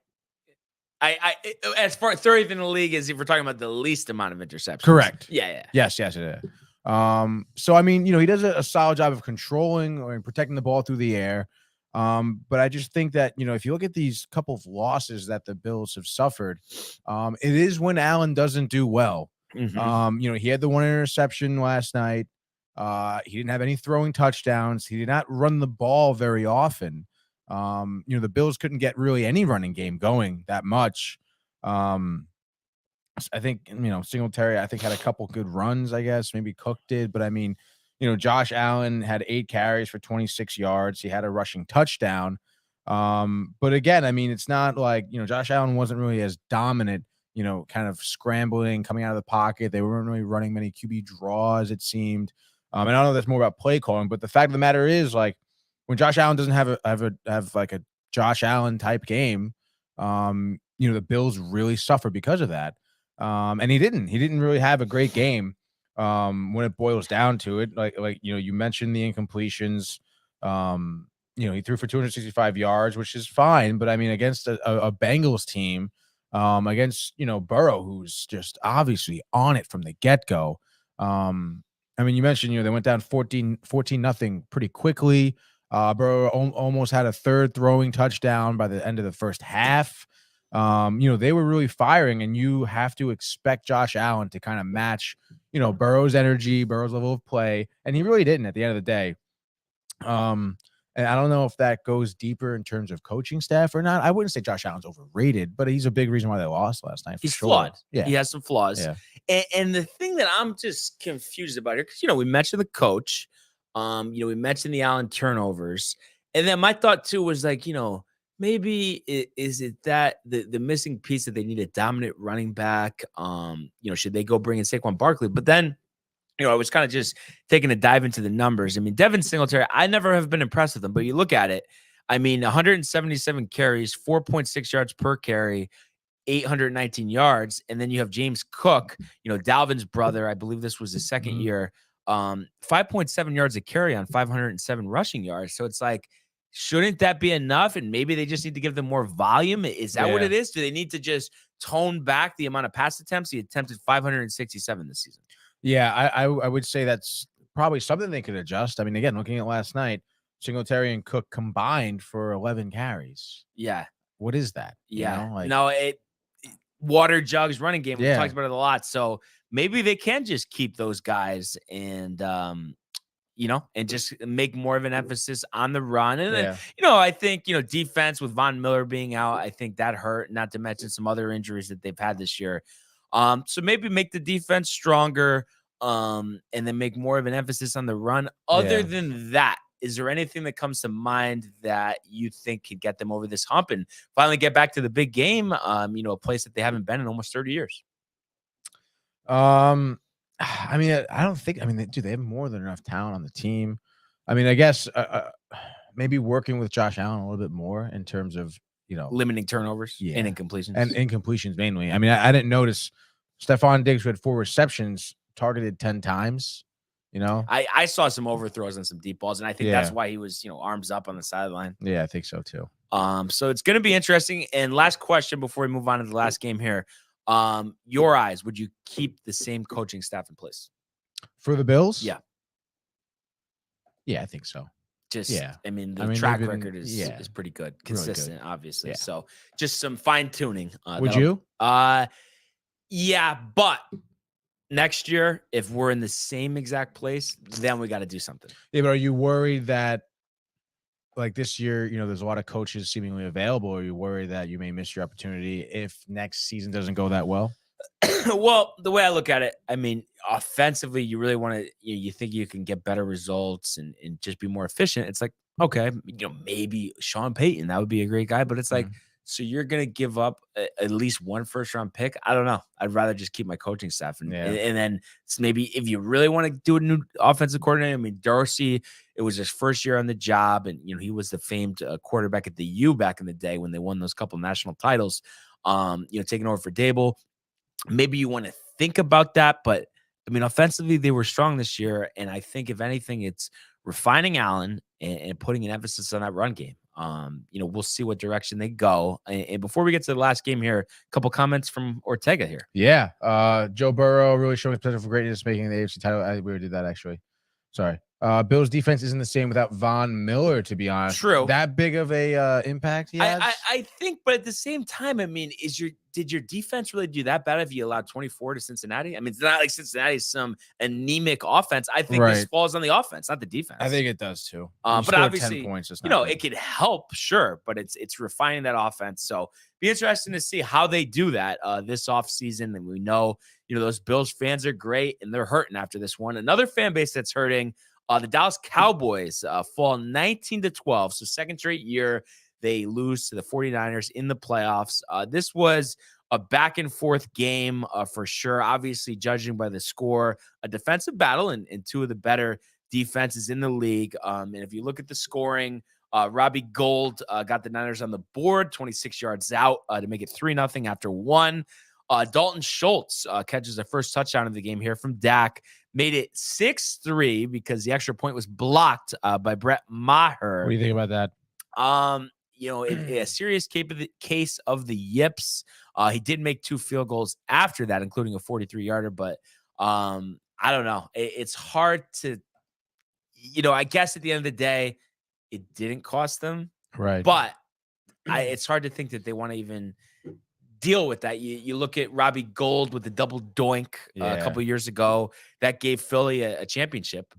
I as far as 30th in the league as if we're talking about the least amount of interceptions. Correct. Yeah. Yes. So, I mean, he does a solid job of controlling or protecting the ball through the air. But I just think that, if you look at these couple of losses that the Bills have suffered, it is when Allen doesn't do well. Mm-hmm. He had the one interception last night. He didn't have any throwing touchdowns. He did not run the ball very often. The Bills couldn't get really any running game going that much. I think, Singletary, I think, had a couple good runs, I guess. Maybe Cook did. But, I mean, Josh Allen had 8 carries for 26 yards. He had a rushing touchdown. But, again, I mean, it's not like, Josh Allen wasn't really as dominant, kind of scrambling, coming out of the pocket. They weren't really running many QB draws, it seemed. And I don't know if that's more about play calling. But the fact of the matter is, like, when Josh Allen doesn't have like a Josh Allen type game, the Bills really suffer because of that. And he didn't really have a great game when it boils down to it. Like you mentioned the incompletions. He threw for 265 yards, which is fine, but I mean, against a Bengals team, against Burrow, who's just obviously on it from the get-go. I mean, you mentioned they went down 14-0 pretty quickly. Burrow almost had a third throwing touchdown by the end of the first half. They were really firing, and you have to expect Josh Allen to kind of match, Burrow's energy, Burrow's level of play, and he really didn't at the end of the day. And I don't know if that goes deeper in terms of coaching staff or not. I wouldn't say Josh Allen's overrated, but he's a big reason why they lost last night. He's flawed. Yeah, he has some flaws. Yeah. And the thing that I'm just confused about here, because we mentioned the coach, we mentioned the Allen turnovers, and then my thought too was like, maybe is it that the missing piece that they need a dominant running back? Should they go bring in Saquon Barkley? But then, I was kind of just taking a dive into the numbers. I mean, Devin Singletary, I never have been impressed with him, but you look at it, I mean, 177 carries, 4.6 yards per carry, 819 yards. And then you have James Cook, Dalvin's brother. I believe this was his second year, 5.7 yards a carry on 507 rushing yards. So it's like, shouldn't that be enough? And maybe they just need to give them more volume. Is that what it is? Do they need to just tone back the amount of pass attempts? He attempted 567 this season. Yeah, I would say that's probably something they could adjust. I mean, again, looking at last night, Singletary and Cook combined for 11 carries. Yeah. What is that? No, water jugs running game. We talked about it a lot. So maybe they can just keep those guys and and just make more of an emphasis on the run. And then, I think, defense with Von Miller being out, I think that hurt, not to mention some other injuries that they've had this year. So maybe make the defense stronger, and then make more of an emphasis on the run. Other than that, is there anything that comes to mind that you think could get them over this hump and finally get back to the big game? A place that they haven't been in almost 30 years. I mean, I don't think. I mean, they have more than enough talent on the team. I mean, I guess maybe working with Josh Allen a little bit more in terms of limiting turnovers and incompletions mainly. I mean, I didn't notice Stephon Diggs, who had 4 receptions, targeted 10 times. I saw some overthrows and some deep balls, and I think that's why he was arms up on the sideline. Yeah, I think so too. So it's going to be interesting. And last question before we move on to the last game here. Your eyes, would you keep the same coaching staff in place for the Bills? Yeah, I think so. I mean, the track record is pretty good, consistent, really good. Obviously. Yeah. So just some fine tuning. Would you? Yeah, but next year, if we're in the same exact place, then we got to do something. Yeah, but are you worried that like this year, there's a lot of coaches seemingly available. Or you worry that you may miss your opportunity if next season doesn't go that well? Well, the way I look at it, I mean, offensively, you really want to, you think you can get better results and just be more efficient. It's like, okay, maybe Sean Payton, that would be a great guy, but it's like, so you're going to give up at least one first-round pick? I don't know. I'd rather just keep my coaching staff. And then maybe if you really want to do a new offensive coordinator, I mean, Dorsey, it was his first year on the job. And, he was the famed quarterback at the U back in the day when they won those couple national titles, taking over for Dable. Maybe you want to think about that. But, I mean, offensively, they were strong this year. And I think, if anything, it's refining Allen and putting an emphasis on that run game. We'll see what direction they go. And before we get to the last game here, a couple comments from Ortega here. Yeah. Joe Burrow really showing his potential for greatness, making the AFC title. We already did that, actually. Sorry. Bill's defense isn't the same without Von Miller, to be honest. True. That big of a impact he has? I think, but at the same time, I mean, did your defense really do that bad if you allowed 24 to Cincinnati? I mean, it's not like Cincinnati is some anemic offense. I think this falls on the offense, not the defense. I think it does too. But obviously, 10 points, it could help, sure, but it's refining that offense. So be interesting to see how they do that this offseason. And we know, those Bills fans are great and they're hurting after this one. Another fan base that's hurting, the Dallas Cowboys fall 19-12. So second straight year they lose to the 49ers in the playoffs. This was a back and forth game for sure. Obviously, judging by the score, a defensive battle and two of the better defenses in the league. And if you look at the scoring, Robbie Gould got the Niners on the board, 26 yards out to make it 3-0 after one. Dalton Schultz catches the first touchdown of the game here from Dak, made it 6-3 because the extra point was blocked by Brett Maher. What do you think about that? A serious case of the yips. He did make 2 field goals after that, including a 43-yarder. But I don't know. It's hard to, I guess at the end of the day, it didn't cost them. Right. But it's hard to think that they want to even deal with that. You look at Robbie Gould with the double doink a couple of years ago that gave Philly a championship.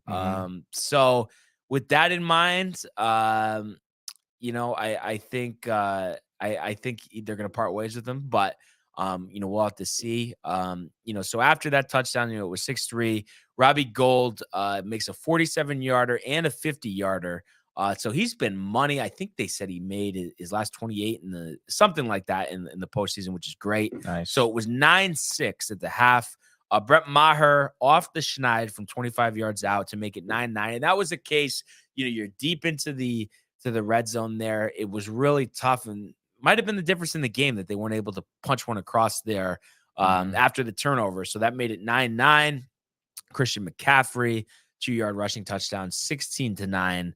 So with that in mind, I think they're going to part ways with them, but we'll have to see. So after that touchdown, it was 6-3. Robbie Gould makes a 47-yarder and a 50-yarder. So he's been money. I think they said he made his last 28 in something like that in the postseason, which is great. Nice. So it was 9-6 at the half. Brett Maher off the schneid from 25 yards out to make it 9-9. And that was a case, you're deep into the red zone there. It was really tough and might have been the difference in the game that they weren't able to punch one across there after the turnover. So that made it 9-9. Christian McCaffrey, 2-yard rushing touchdown, 16-9.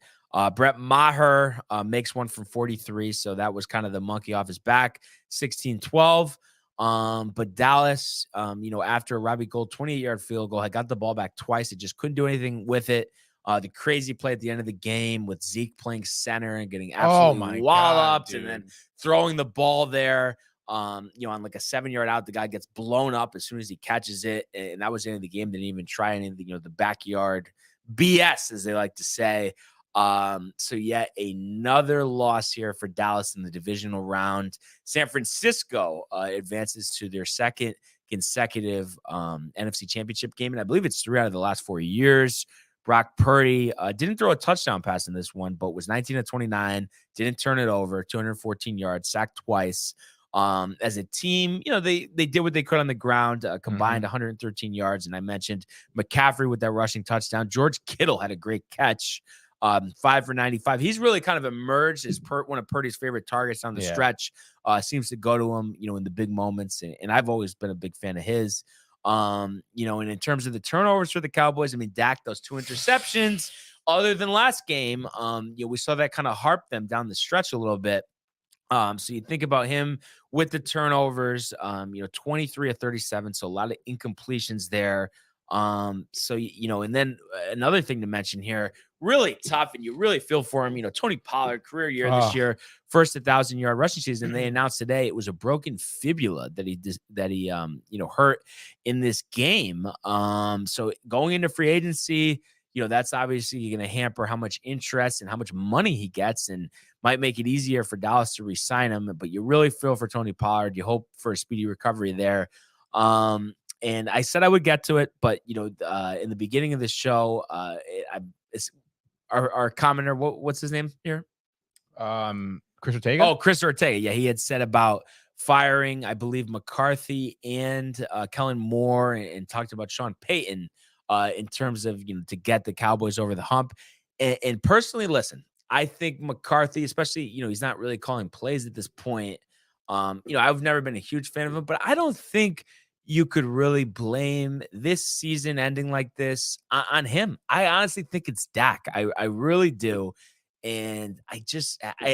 Brett Maher makes one from 43, so that was kind of the monkey off his back, 16-12. But Dallas, after Robbie Gould 28-yard field goal, had got the ball back twice. It just couldn't do anything with it. The crazy play at the end of the game with Zeke playing center and getting absolutely walloped and then throwing the ball there, on like a 7-yard out. The guy gets blown up as soon as he catches it. And that was the end of the game. They didn't even try anything, the backyard BS, as they like to say. So yet another loss here for Dallas in the divisional round. San Francisco advances to their second consecutive NFC championship game. And I believe it's 3 out of the last 4 years. Brock Purdy didn't throw a touchdown pass in this one, but was 19-29, didn't turn it over, 214 yards, sacked twice. As a team, they did what they could on the ground, combined 113 yards. And I mentioned McCaffrey with that rushing touchdown. George Kittle had a great catch, 5 for 95. He's really kind of emerged as one of Purdy's favorite targets on the stretch. Seems to go to him, in the big moments. And I've always been a big fan of his. And in terms of the turnovers for the Cowboys, I mean, Dak, those 2 interceptions, other than last game, we saw that kind of harp them down the stretch a little bit. So you think about him with the turnovers, 23 of 37. So a lot of incompletions there. So, and then another thing to mention here, really tough, and you really feel for him. Tony Pollard, career year this year, first 1,000-yard rushing season. They announced today it was a broken fibula that he hurt in this game. So going into free agency, that's obviously going to hamper how much interest and how much money he gets, and might make it easier for Dallas to re-sign him. But you really feel for Tony Pollard. You hope for a speedy recovery there. And I said I would get to it, but in the beginning of the show, it's our commenter. What's his name here? Chris Ortega. Oh, Chris Ortega. Yeah, he had said about firing, I believe, McCarthy and Kellen Moore, and talked about Sean Payton in terms of to get the Cowboys over the hump. And personally, listen, I think McCarthy, especially he's not really calling plays at this point. I've never been a huge fan of him, but I don't think you could really blame this season ending like this on him. I honestly think it's Dak. I really do. And I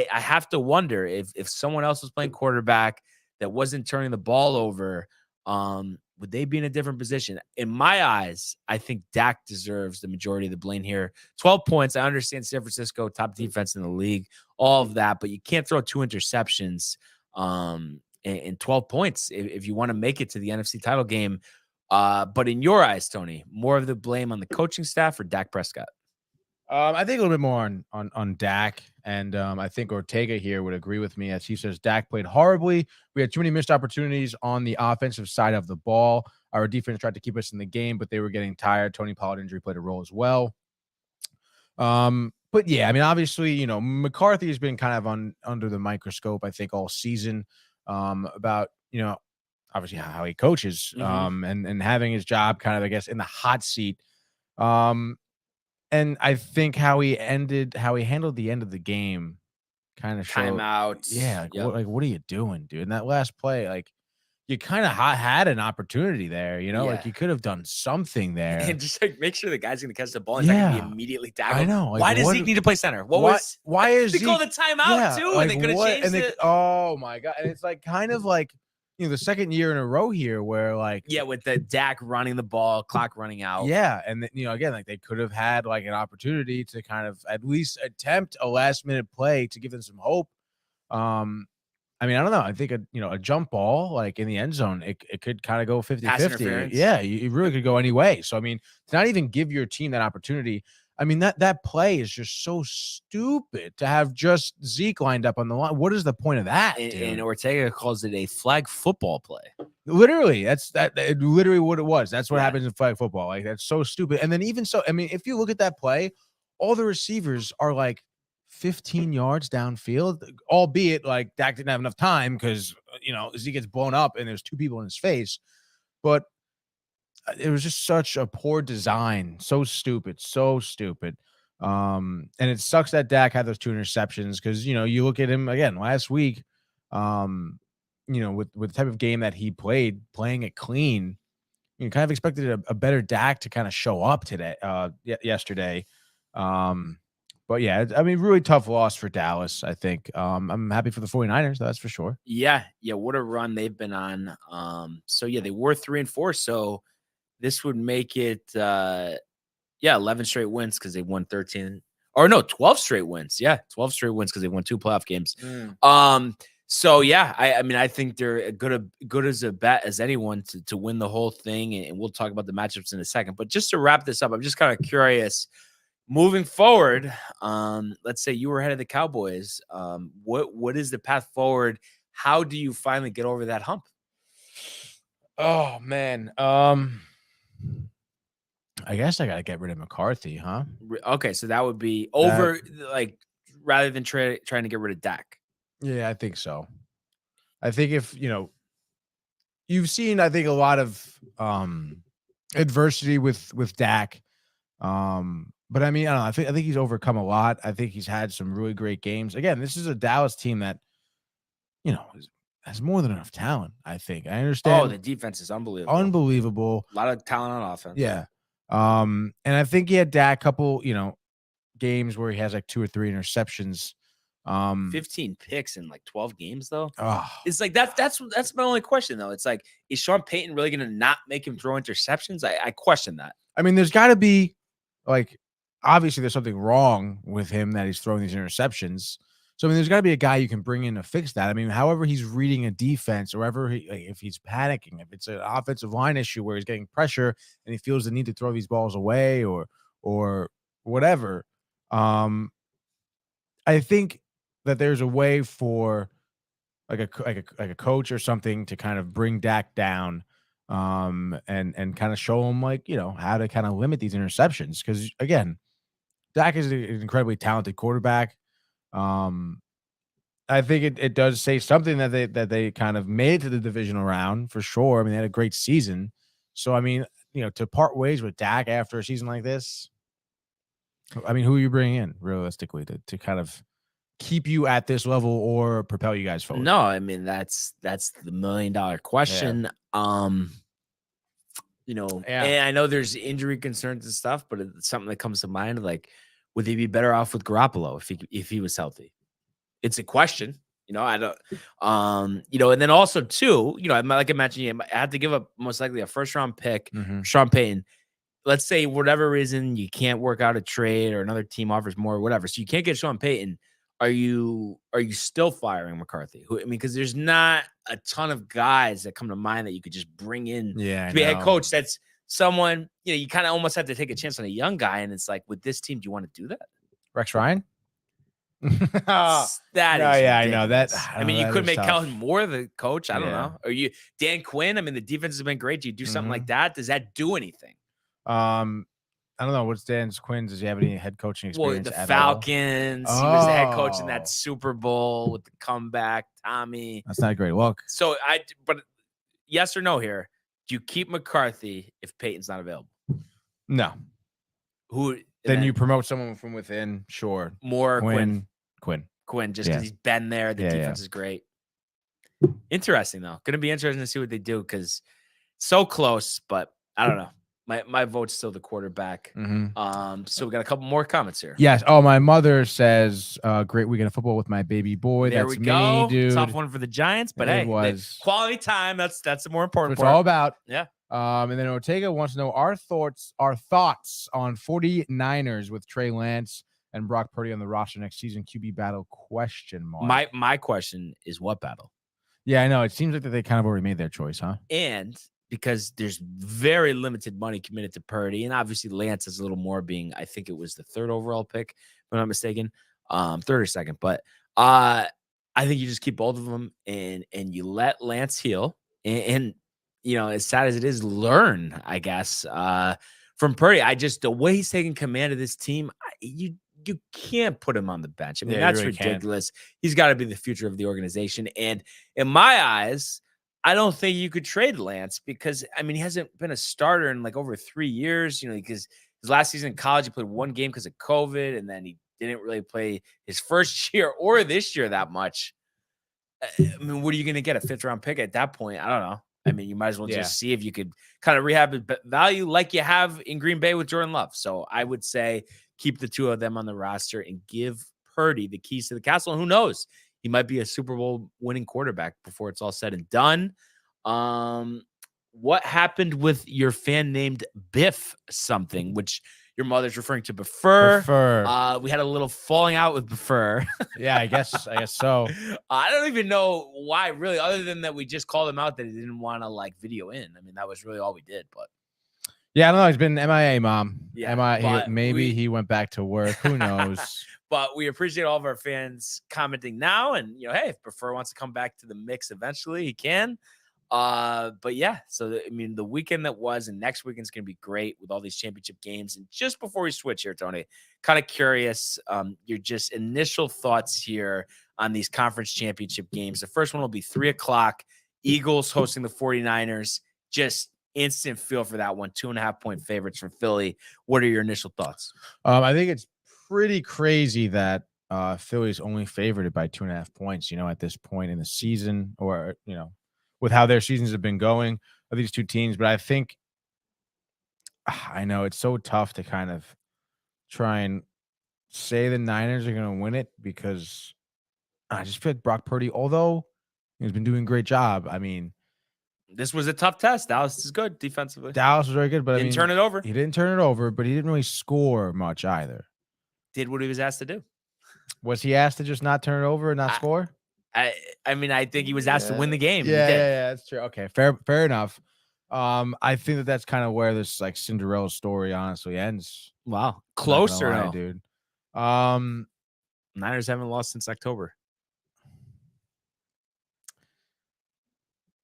have to wonder if someone else was playing quarterback that wasn't turning the ball over, would they be in a different position? In my eyes, I think Dak deserves the majority of the blame here. 12 points. I understand San Francisco, top defense in the league, all of that, but you can't throw 2 interceptions and 12 points if you want to make it to the NFC title game. But in your eyes, Tony, more of the blame on the coaching staff or Dak Prescott? I think a little bit more on Dak, and I think Ortega here would agree with me as he says Dak played horribly. We had too many missed opportunities on the offensive side of the ball. Our defense tried to keep us in the game, but they were getting tired. Tony Pollard injury played a role as well. But yeah, I mean, obviously, McCarthy has been kind of under the microscope, I think, all season about obviously how he coaches, and having his job kind of, I guess, in the hot seat. And I think how he handled the end of the game kind of showed. Timeouts. Yeah. What are you doing, dude? In that last play, like, you kind of had an opportunity there, like you could have done something there. And just make sure the guy's going to catch the ball and not going to be immediately tackled. I know. Why does Zeke need to play center? Why is they Zeke called the timeout too? And they could have changed it. Oh my God. And it's like kind of like, the second year in a row here where with the Dak running the ball, clock running out. Yeah. And again, like they could have had like an opportunity to kind of at least attempt a last minute play to give them some hope. I mean, I don't know. I think a jump ball like in the end zone, it could kind of go 50-50. Yeah, you really could go any way. So I mean, to not even give your team that opportunity. I mean, that play is just so stupid to have just Zeke lined up on the line. What is the point of that? And Ortega calls it a flag football play. Literally, that's literally what it was. That's what happens in flag football. Like, that's so stupid. And then even so, I mean, if you look at that play, all the receivers are like 15 yards downfield, albeit like Dak didn't have enough time because Zeke gets blown up and there's 2 people in his face. But it was just such a poor design. So stupid. And it sucks that Dak had those 2 interceptions because, you look at him again last week, with the type of game that he playing it clean, you kind of expected a better Dak to kind of show up yesterday. But yeah, I mean, really tough loss for Dallas, I think. I'm happy for the 49ers, that's for sure. Yeah. What a run they've been on. So yeah, they were 3-4. So this would make it 11 straight wins because they won 13. Or no, 12 straight wins. Yeah, 12 straight wins because they won 2 playoff games. So yeah, I mean, I think they're good as a bet as anyone to win the whole thing, and we'll talk about the matchups in a second. But just to wrap this up, I'm just kind of curious. Moving forward, let's say you were ahead of the Cowboys. What is the path forward? How do you finally get over that hump? Oh man, I guess I gotta get rid of McCarthy, huh? Okay, so that would be over, like rather than trying to get rid of Dak. Yeah, I think so. I think if you've seen, I think a lot of adversity with Dak. But I mean, I don't know. I think he's overcome a lot. I think he's had some really great games. Again, this is a Dallas team that, has more than enough talent, I think. I understand. Oh, the defense is unbelievable. Unbelievable. A lot of talent on offense. Yeah. And I think he had Dak a couple, games where he has like 2 or 3 interceptions. 15 picks in like 12 games though. Oh. It's like that's my only question though. It's like, is Sean Payton really going to not make him throw interceptions? I question that. I mean, there's got to be obviously there's something wrong with him that he's throwing these interceptions. So I mean, there's got to be a guy you can bring in to fix that. I mean, however he's reading a defense, or if he's panicking, if it's an offensive line issue where he's getting pressure and he feels the need to throw these balls away, or or whatever. I think that there's a way for like a coach or something to kind of bring Dak down, and kind of show him like, how to kind of limit these interceptions. Because again, Dak is an incredibly talented quarterback. I think it does say something that they kind of made it to the divisional round for sure. I mean, they had a great season. So I mean, to part ways with Dak after a season like this, I mean, who are you bringing in realistically to kind of keep you at this level or propel you guys forward? No, I mean that's the $1 million question. And I know there's injury concerns and stuff, but it's something that comes to mind. Like, would they be better off with Garoppolo if he was healthy? It's a question. I don't. And then also too, like I mentioned, I had to give up most likely a first round pick, Sean Payton. Let's say whatever reason you can't work out a trade or another team offers more or whatever, so you can't get Sean Payton. Are you still firing McCarthy? Because there's not a ton of guys that come to mind that you could just bring in to be a head coach. That's someone, you kind of almost have to take a chance on a young guy. And it's like, with this team, do you want to do that? Rex Ryan? Ridiculous. I know that. You could make Kellen Moore the coach. I don't know. Or Dan Quinn? I mean, the defense has been great. Do you do something like that? Does that do anything? I don't know. What's Dan Quinn's? Does he have any head coaching experience? The Falcons. He was the head coach in that Super Bowl with the comeback. Tommy. That's not a great look. So but yes or no here? Do you keep McCarthy if Peyton's not available? No. Who? Then you promote someone from within. Sure. More Quinn, just because he's been there. The defense is great. Interesting though. Going to be interesting to see what they do because so close, but I don't know. My vote's still the quarterback. So we got a couple more comments here. Yes. Oh, my mother says, great weekend of football with my baby boy. There That's we go. Me, dude. Tough one for the Giants, but it was quality time. That's the more important part. It's all about. Yeah. And then Ortega wants to know our thoughts on 49ers with Trey Lance and Brock Purdy on the roster next season. QB battle ? My question is what battle? Yeah, I know. It seems like that they kind of already made their choice, huh? And because there's very limited money committed to Purdy, and obviously Lance is a little more, being I think it was the 3rd overall pick, if I'm not mistaken, 3rd or 2nd. But I think you just keep both of them and you let Lance heal and as sad as it is, learn, I guess, from Purdy. The way he's taking command of this team, you can't put him on the bench. I mean, that's really ridiculous. He's got to be the future of the organization. And in my eyes, I don't think you could trade Lance because, he hasn't been a starter in like over 3 years, because his last season in college, he played 1 game because of COVID, and then he didn't really play his first year or this year that much. What are you going to get? A 5th round pick at that point? I don't know. You might as well just see if you could kind of rehab his value like you have in Green Bay with Jordan Love. So I would say keep the 2 of them on the roster and give Purdy the keys to the castle. And who knows? He might be a Super Bowl winning quarterback before it's all said and done. What happened with your fan named Biff something, which your mother's referring to Buffer? We had a little falling out with Buffer. Yeah, I guess so. I don't even know why, really, other than that we just called him out that he didn't want to video in. That was really all we did. But yeah, I don't know. He's been MIA, Mom. Yeah, MIA. He went back to work. Who knows? But we appreciate all of our fans commenting now. And, hey, if Buffer wants to come back to the mix eventually, he can. But yeah, so the weekend that was and next weekend's going to be great with all these championship games. And just before we switch here, Tony, kind of curious, your just initial thoughts here on these conference championship games. The first one will be 3:00, Eagles hosting the 49ers. Just instant feel for that one. 2.5-point favorites from Philly. What are your initial thoughts? I think it's pretty crazy that Philly's only favored by 2.5 points, at this point in the season, or, with how their seasons have been going of these two teams. But I think, I know it's so tough to kind of try and say the Niners are going to win it because I just feel like Brock Purdy, although he's been doing a great job. This was a tough test. Dallas is good defensively. Dallas was very good, but didn't turn it over. He didn't turn it over, but he didn't really score much either. Did what he was asked to do. Was he asked to just not turn it over and not score? I think he was asked to win the game. Yeah, that's true. Okay, fair enough. I think that's kind of where this like Cinderella story honestly ends. Wow. Closer, lie, no? dude. Niners haven't lost since October.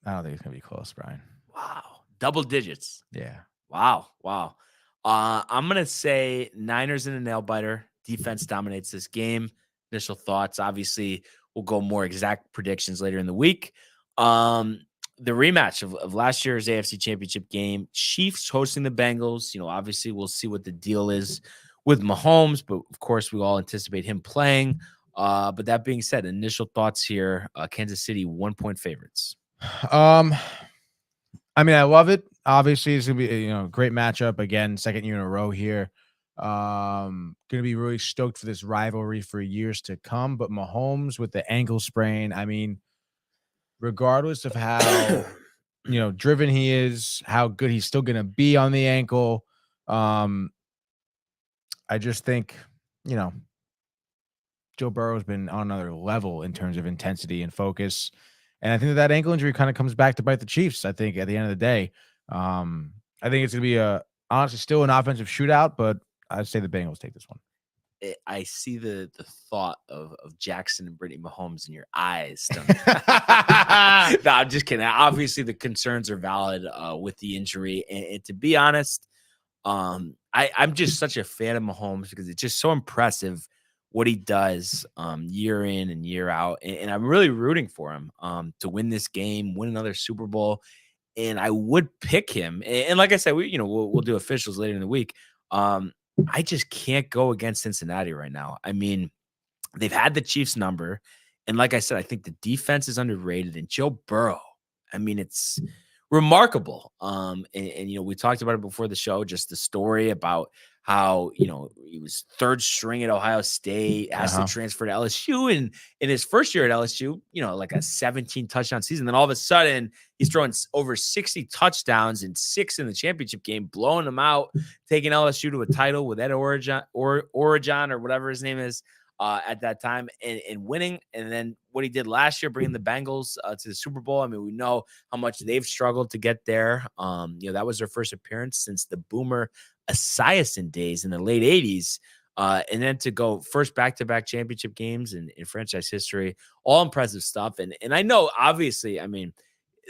I don't think it's gonna be close, Brian. Wow. Double digits. Yeah. Wow. I'm gonna say Niners in a nail biter. Defense dominates this game. Initial thoughts. Obviously, we'll go more exact predictions later in the week. The rematch of last year's AFC Championship game. Chiefs hosting the Bengals. Obviously, we'll see what the deal is with Mahomes, but of course, we all anticipate him playing. But that being said, initial thoughts here. Kansas City 1-point favorites. I mean, I love it. Obviously, it's gonna be a great matchup again, second year in a row here. Gonna be really stoked for this rivalry for years to come. But Mahomes with the ankle sprain, I mean, regardless of how driven he is, how good he's still gonna be on the ankle. I just think Joe Burrow's been on another level in terms of intensity and focus. And I think that ankle injury kind of comes back to bite the Chiefs, I think, at the end of the day. I think it's going to be honestly still an offensive shootout, but I'd say the Bengals take this one. I see the thought of Jackson and Brittany Mahomes in your eyes. No, I'm just kidding. Obviously, the concerns are valid with the injury. And to be honest, I'm just such a fan of Mahomes because it's just so impressive what he does year in and year out. And I'm really rooting for him to win this game, win another Super Bowl. And I would pick him. And like I said, we'll do officials later in the week. I just can't go against Cincinnati right now. I mean, they've had the Chiefs number. And like I said, I think the defense is underrated. And Joe Burrow, I mean, it's remarkable. And we talked about it before the show, just the story about how, he was third string at Ohio State, has to transfer to LSU. And in his first year at LSU, like a 17 touchdown season. Then all of a sudden he's throwing over 60 touchdowns and 6 in the championship game, blowing them out, taking LSU to a title with Ed Orgeron or whatever his name is at that time and winning. And then what he did last year, bringing the Bengals to the Super Bowl. I mean, we know how much they've struggled to get there. That was their first appearance since the Boomer Esiason days in the late 80s. And then to go first back-to-back championship games in franchise history, all impressive stuff. And I know, obviously, I mean,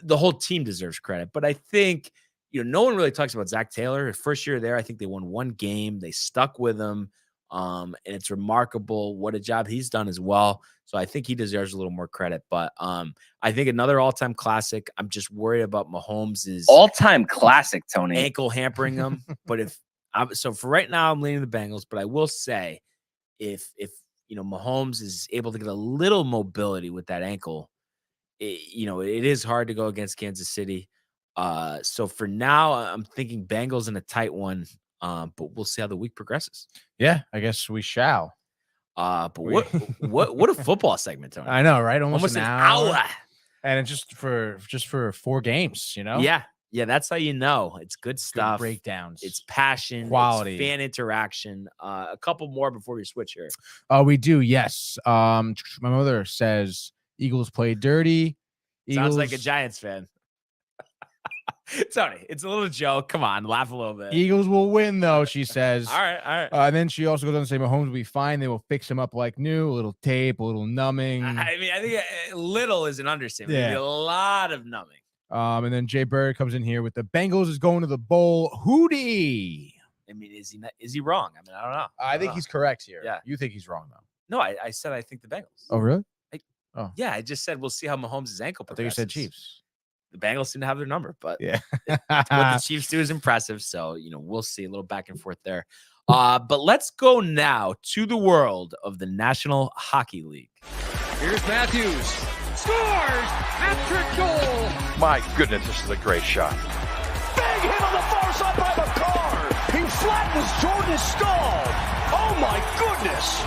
the whole team deserves credit, but I think, no one really talks about Zach Taylor. His first year there, I think they won one game. They stuck with him. And it's remarkable what a job he's done as well. So I think he deserves a little more credit. But I think another all-time classic. I'm just worried about Mahomes' all-time classic, Tony. Ankle hampering him. But so for right now, I'm leaning the Bengals. But I will say, if Mahomes is able to get a little mobility with that ankle, it is hard to go against Kansas City. So for now, I'm thinking Bengals in a tight one. But we'll see how the week progresses. Yeah, I guess we shall. But what a football segment, Tony. I know, right? Almost an hour. And it's just for 4 games, Yeah, that's how you know. It's good stuff. Good breakdowns. It's passion, quality, it's fan interaction. A couple more before we switch here. We do, yes. My mother says Eagles play dirty. Sounds like a Giants fan. Tony, it's a little joke. Come on, laugh a little bit. Eagles will win, though, she says. All right. And then she also goes on to say Mahomes will be fine. They will fix him up like new. A little tape, a little numbing. I mean, I think little is an understatement. Yeah. Maybe a lot of numbing. And then Jay Bird comes in here with the Bengals is going to the bowl. Hootie. I mean, is he wrong? I mean, I don't know. I think he's correct here. Yeah. You think he's wrong, though? No, I said I think the Bengals. Oh, really? Yeah, I just said we'll see how Mahomes' ankle progresses. I thought you said Chiefs. The Bengals seem to have their number, but yeah, what the Chiefs do is impressive. So, we'll see a little back and forth there. But let's go now to the world of the National Hockey League. Here's Matthews. Scores! Hat-trick goal! My goodness, this is a great shot. Big hit on the far side by McCarr. He flattens Jordan's skull. Oh, my goodness.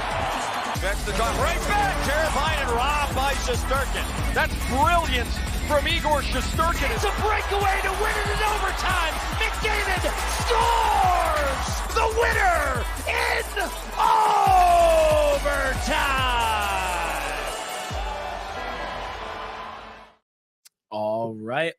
That's the drop right back. Terrifying and robbed by Shesterkin. That's brilliant from Igor Shesterkin. It's a breakaway to win it in overtime. McDavid scores the winner in overtime.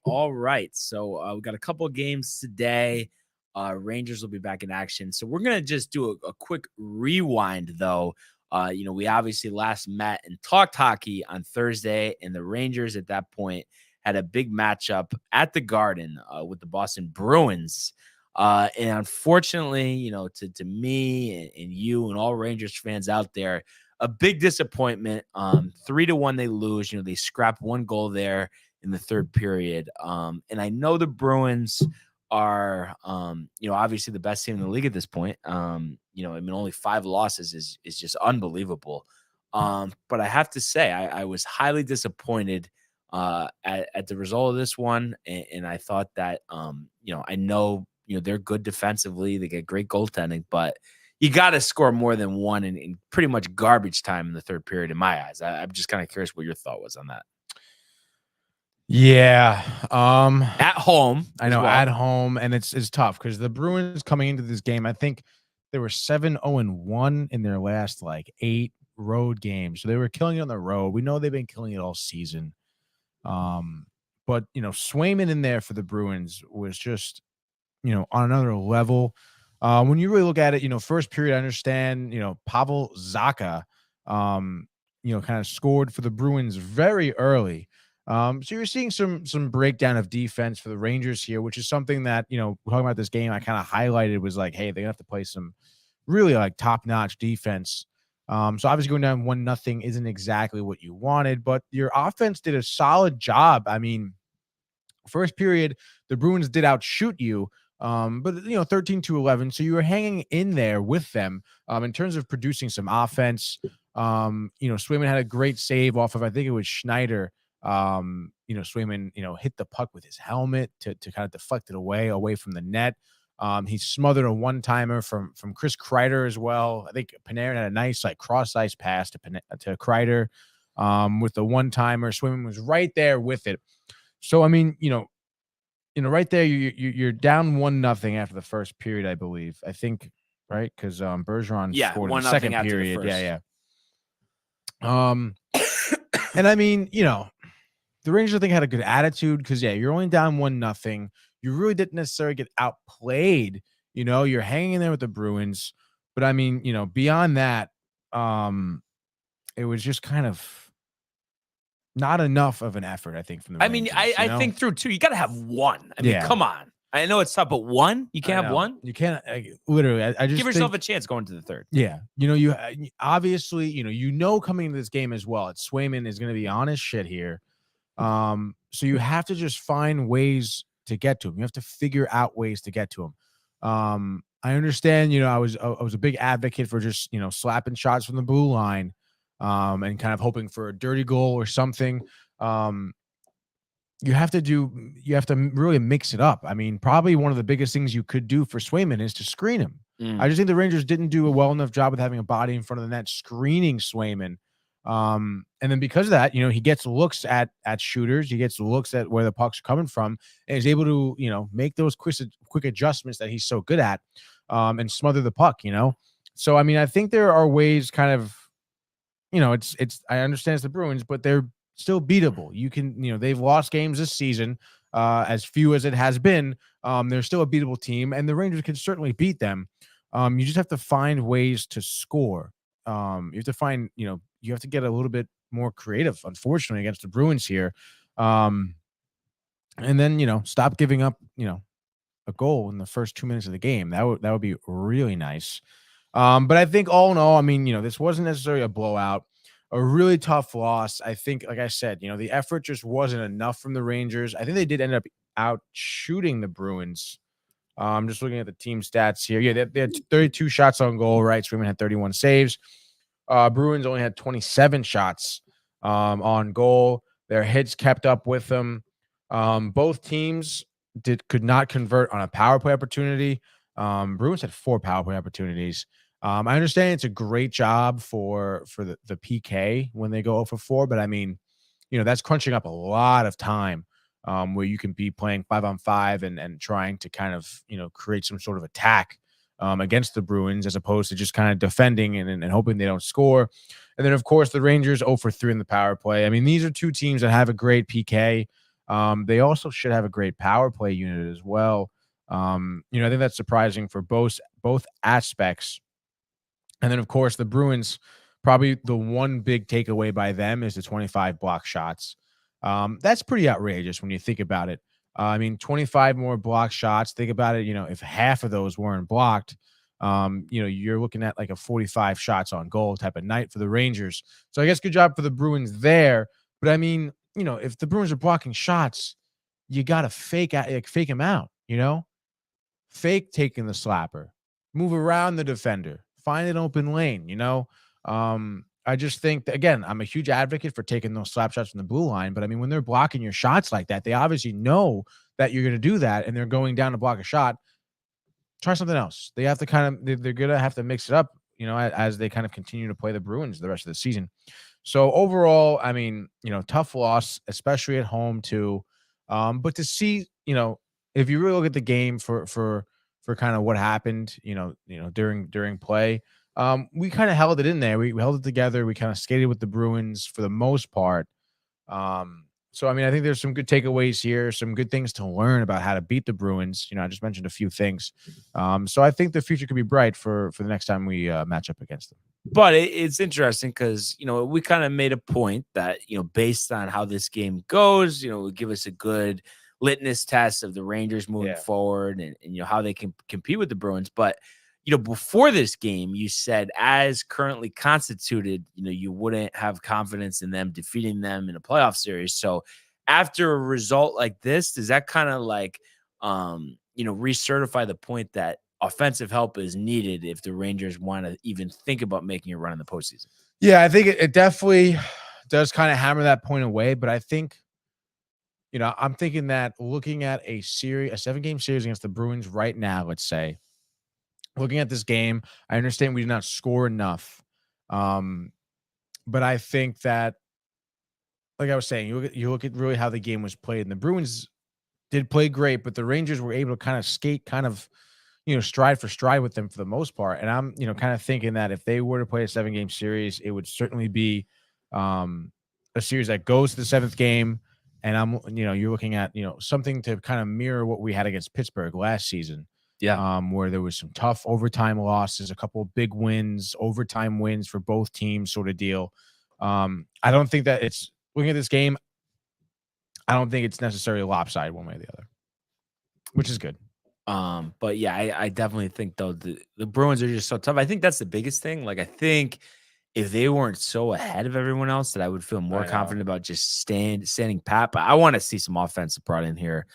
All All right. So we got a couple of games today. Rangers will be back in action. So we're going to just do a quick rewind, though. We obviously last met and talked hockey on Thursday, and the Rangers at that point had a big matchup at the Garden with the Boston Bruins. And unfortunately, to me and you and all Rangers fans out there, a big disappointment. 3-1 they lose. They scrap one goal there in the third period. And I know the Bruins are, obviously the best team in the league at this point. Only 5 losses is just unbelievable. But I have to say, I was highly disappointed at the result of this one. And I thought that, I know, they're good defensively. They get great goaltending, but you got to score more than one in pretty much garbage time in the third period, in my eyes. I'm just kind of curious what your thought was on that. Yeah. At home. I know, at home, and it's tough because the Bruins coming into this game, I think they were 7-0-1 in their last 8 road games. So they were killing it on the road. We know they've been killing it all season. But Swayman in there for the Bruins was just, on another level. When you really look at it, first period, I understand, Pavel Zacha, kind of scored for the Bruins very early. So you're seeing some breakdown of defense for the Rangers here, which is something that, talking about this game, I kind of highlighted was hey, they're gonna have to play some really top-notch defense. So obviously going down 1-0 isn't exactly what you wanted, but your offense did a solid job. I mean, first period, the Bruins did outshoot you. But 13-11. So you were hanging in there with them, in terms of producing some offense. Swayman had a great save off of, I think it was Schneider. Swayman, hit the puck with his helmet to kind of deflect it away from the net. He smothered a one-timer from Chris Kreider as well. I think Panarin had a nice cross-ice pass to Kreider, with the one-timer. Swayman was right there with it. So, I mean, right there, you're down 1-0 after the first period, I believe. I think, right? Because Bergeron scored in the second period. Yeah. And I mean, the Rangers, I think, had a good attitude because, you're only down 1-0. You really didn't necessarily get outplayed. You're hanging in there with the Bruins. But I mean, beyond that, it was just kind of not enough of an effort, I think, from the Rangers. I think through 2, you got to have 1. I mean, come on. I know it's tough, but 1? You can't have 1? You can't. Literally, I just give yourself a chance going to the third. Yeah. You obviously, coming into this game as well, Swayman is going to be on his shit here. So you have to just find ways to get to him. You have to figure out ways to get to him. I understand, I was a big advocate for just, slapping shots from the blue line, and kind of hoping for a dirty goal or something. You have to really mix it up. I mean, probably one of the biggest things you could do for Swayman is to screen him. I just think the Rangers didn't do a well enough job with having a body in front of the net screening Swayman. And then because of that, he gets looks at shooters, he gets looks at where the pucks are coming from, and is able to, make those quick adjustments that he's so good at, and smother the puck, So, I mean, I think there are ways kind of, I understand it's the Bruins, but they're still beatable. You can, they've lost games this season, as few as it has been. They're still a beatable team, and the Rangers can certainly beat them. You just have to find ways to score. You have to find, you have to get a little bit more creative, unfortunately, against the Bruins here. And then, stop giving up, a goal in the first 2 minutes of the game. That would be really nice. But I think all in all, I mean, this wasn't necessarily a blowout, a really tough loss. I think, like I said, the effort just wasn't enough from the Rangers. I think they did end up out shooting the Bruins. I'm just looking at the team stats here. Yeah, they had 32 shots on goal, right? Swayman had 31 saves. Bruins only had 27 shots on goal. Their hits kept up with them. Both teams could not convert on a power play opportunity. Bruins had 4 power play opportunities. I understand it's a great job for the PK when they go 0 for 4, but I mean, that's crunching up a lot of time, where you can be playing 5-on-5 and trying to kind of, create some sort of attack against the Bruins, as opposed to just kind of defending and hoping they don't score. And then, of course, the Rangers 0 for 3 in the power play. I mean, these are two teams that have a great PK. They also should have a great power play unit as well. I think that's surprising for both aspects. And then, of course, the Bruins, probably the one big takeaway by them is the 25 block shots. That's pretty outrageous when you think about it. 25 more block shots. Think about it. If half of those weren't blocked, you're looking at like a 45 shots on goal type of night for the Rangers. So I guess good job for the Bruins there. But if the Bruins are blocking shots, you got to fake them out, fake taking the slapper, move around the defender, find an open lane, I just think that, again, I'm a huge advocate for taking those slap shots from the blue line. But when they're blocking your shots like that, they obviously know that you're going to do that and they're going down to block a shot. Try something else. They have to they're going to have to mix it up, as they kind of continue to play the Bruins the rest of the season. So overall, tough loss, especially at home too. But to see, if you really look at the game for kind of what happened, during play, we kind of held it in there. We held it together. We kind of skated with the Bruins for the most part. So, I think there's some good takeaways here, some good things to learn about how to beat the Bruins. I just mentioned a few things. So I think the future could be bright for the next time we match up against them. But it's interesting because, we kind of made a point that, based on how this game goes, would give us a good litmus test of the Rangers moving forward and how they can compete with the Bruins. But, before this game, you said as currently constituted, you wouldn't have confidence in them defeating them in a playoff series. So after a result like this, does that kind of recertify the point that offensive help is needed if the Rangers want to even think about making a run in the postseason? Yeah, I think it definitely does kind of hammer that point away. But I think, I'm thinking that looking at a 7-game series against the Bruins right now, let's say, looking at this game, I understand we did not score enough. But I think that, like I was saying, you look at really how the game was played, and the Bruins did play great, but the Rangers were able to kind of skate stride for stride with them for the most part. And I'm, kind of thinking that if they were to play a 7-game series, it would certainly be a series that goes to the 7th game. And you're looking at, something to kind of mirror what we had against Pittsburgh last season. Yeah. Where there was some tough overtime losses, a couple of big wins, overtime wins for both teams sort of deal. I don't think that it's looking at this game. I don't think it's necessarily lopsided one way or the other, which is good. But yeah, I definitely think though the Bruins are just so tough. I think that's the biggest thing. I think if they weren't so ahead of everyone else, that I would feel more confident about just standing pat. But I want to see some offense brought in here.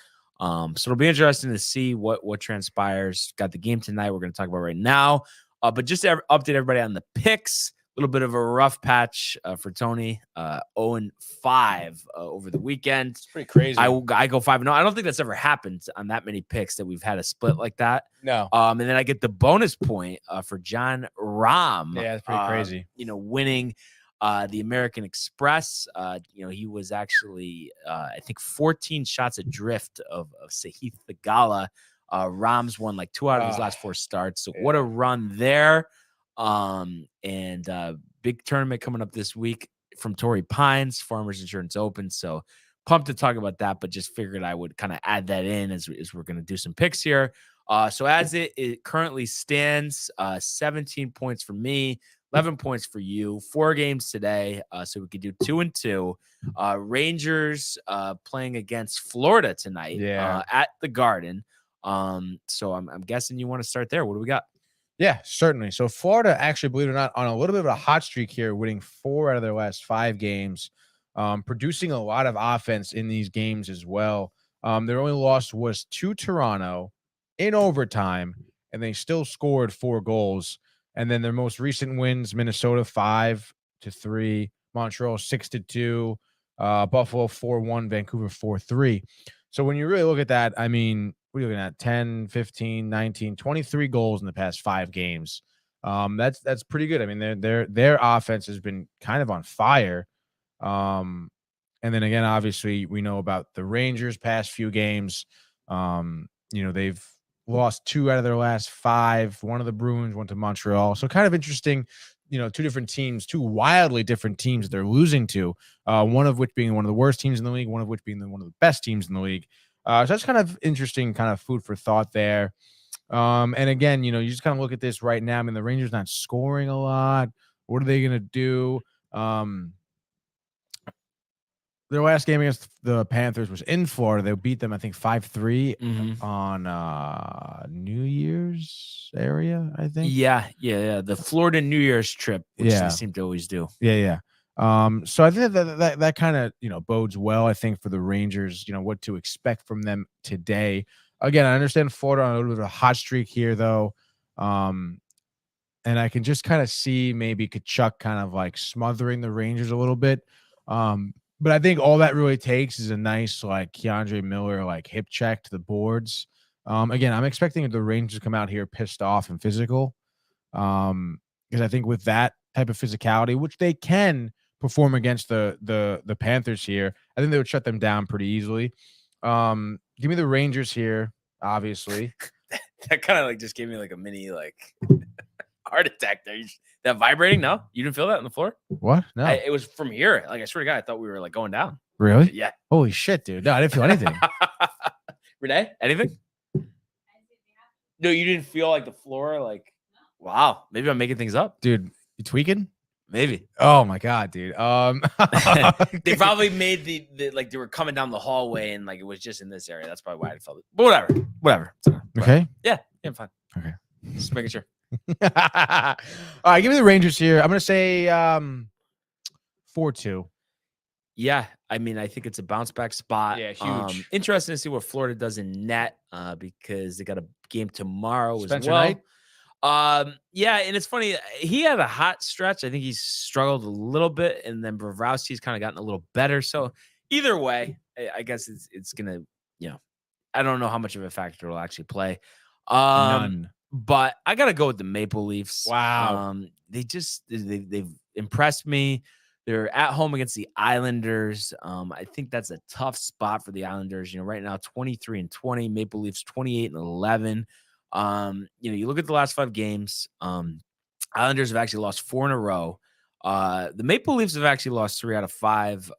So it'll be interesting to see what transpires. Got the game tonight we're going to talk about right now. But just to update everybody on the picks, a little bit of a rough patch for Tony. 0-5 over the weekend. It's pretty crazy. I go 5-0. I don't think that's ever happened on that many picks that we've had a split like that. No. And then I get the bonus point for John Rahm. Yeah, it's pretty crazy. Winning the American Express. He was actually, I think, 14 shots adrift of Sahith Theegala. Rahm's won 2 out of his last 4 starts. So what a run there. And big tournament coming up this week from Torrey Pines, Farmers Insurance Open. So pumped to talk about that, but just figured I would kind of add that in as we're going to do some picks here. So as it currently stands, 17 points for me, 11 points for you, 4 games today. So we could do 2-2. Rangers playing against Florida tonight at the Garden. So I'm guessing you want to start there. What do we got? Yeah, certainly. So Florida, actually, believe it or not, on a little bit of a hot streak here, winning 4 out of their last 5 games, producing a lot of offense in these games as well. Their only loss was to Toronto in overtime, and they still scored 4 goals. And then their most recent wins: Minnesota 5-3, Montreal 6-2, Buffalo 4-1, Vancouver 4-3. So when you really look at that, what are you looking at? 10, 15, 19, 23 goals in the past 5 games. That's pretty good. Their offense has been kind of on fire. And then again, obviously, we know about the Rangers past few games. They've lost 2 out of their last 5. 1 of the Bruins, 1 to Montreal. So kind of interesting. two different teams, two wildly different teams they're losing to, one of which being one of the worst teams in the league, one of which being one of the best teams in the league. So that's kind of interesting, kind of food for thought there. And again, you just kind of look at this right now. I mean, the Rangers not scoring a lot. What are they going to do? Their last game against the Panthers was in Florida. They beat them, I think, 5-3 on New Year's area, I think. Yeah. The Florida New Year's trip, which they seem to always do. Yeah. So I think that kind of, bodes well, I think, for the Rangers, what to expect from them today. Again, I understand Florida on a little bit of a hot streak here, though. And I can just kind of see maybe Kachuk kind of like smothering the Rangers a little bit. But I think all that really takes is a nice like Keandre Miller like hip check to the boards. Again, I'm expecting the Rangers to come out here pissed off and physical. Because I think with that type of physicality, which they can perform against the Panthers here, I think they would shut them down pretty easily. Give me the Rangers here, obviously. That kind of like just gave me like a mini like heart attack there. That vibrating? No, you didn't feel that on the floor? What? No, it was from here. Like I swear to God, I thought we were like going down. Really? Yeah. Holy shit, dude! No, I didn't feel anything. Renee, anything? No, you didn't feel like the floor. Like, wow, maybe I'm making things up, dude. You tweaking? Maybe. Oh my God, dude. They probably made the like they were coming down the hallway and like it was just in this area. That's probably why I felt it. But whatever. Okay. Yeah, I'm fine. Okay. Just making sure. All right, give me the Rangers here. I'm gonna say 4-2. Yeah, I mean, I think it's a bounce back spot. Yeah, huge. Interesting to see what Florida does in net because they got a game tomorrow Spencer as well. Knight? Yeah, and it's funny. He had a hot stretch. I think he's struggled a little bit, and then Bobrovsky's kind of gotten a little better. So either way, I guess it's gonna, I don't know how much of a factor it'll actually play. None. But I gotta go with the Maple Leafs. Wow. They've impressed me. They're at home against the Islanders. I think that's a tough spot for the Islanders. Right now 23-20, Maple Leafs 28-11. You look at the last 5 games. Islanders have actually lost 4 in a row. The Maple Leafs have actually lost 3 out of 5,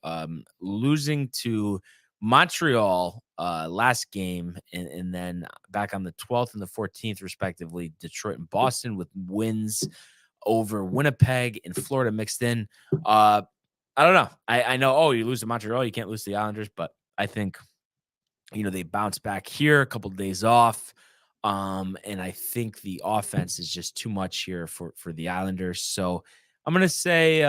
losing to Montreal last game, and then back on the 12th and the 14th, respectively, Detroit and Boston with wins over Winnipeg and Florida mixed in. I don't know. I know, you lose to Montreal, you can't lose to the Islanders, but I think, they bounce back here, a couple of days off. And I think the offense is just too much here for the Islanders. So I'm going to say,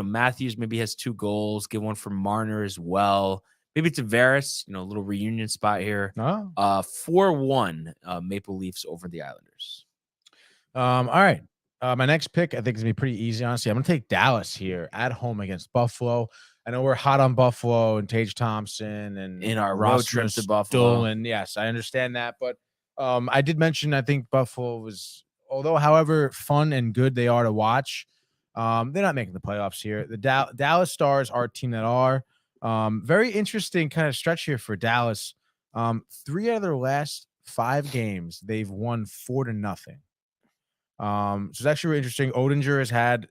Matthews maybe has 2 goals, get one from Marner as well. Maybe Tavares, a little reunion spot here. 4-1 Maple Leafs over the Islanders. All right. My next pick, I think, is going to be pretty easy, honestly. I'm going to take Dallas here at home against Buffalo. I know we're hot on Buffalo and Tage Thompson and in our road trip to Buffalo. And yes, I understand that. But I did mention, I think Buffalo was, although however fun and good they are to watch, they're not making the playoffs here. The Dallas Stars are a team that are. Very interesting kind of stretch here for Dallas. 3 out of their last 5 games, they've won 4-0. So it's actually really interesting. Odinger has had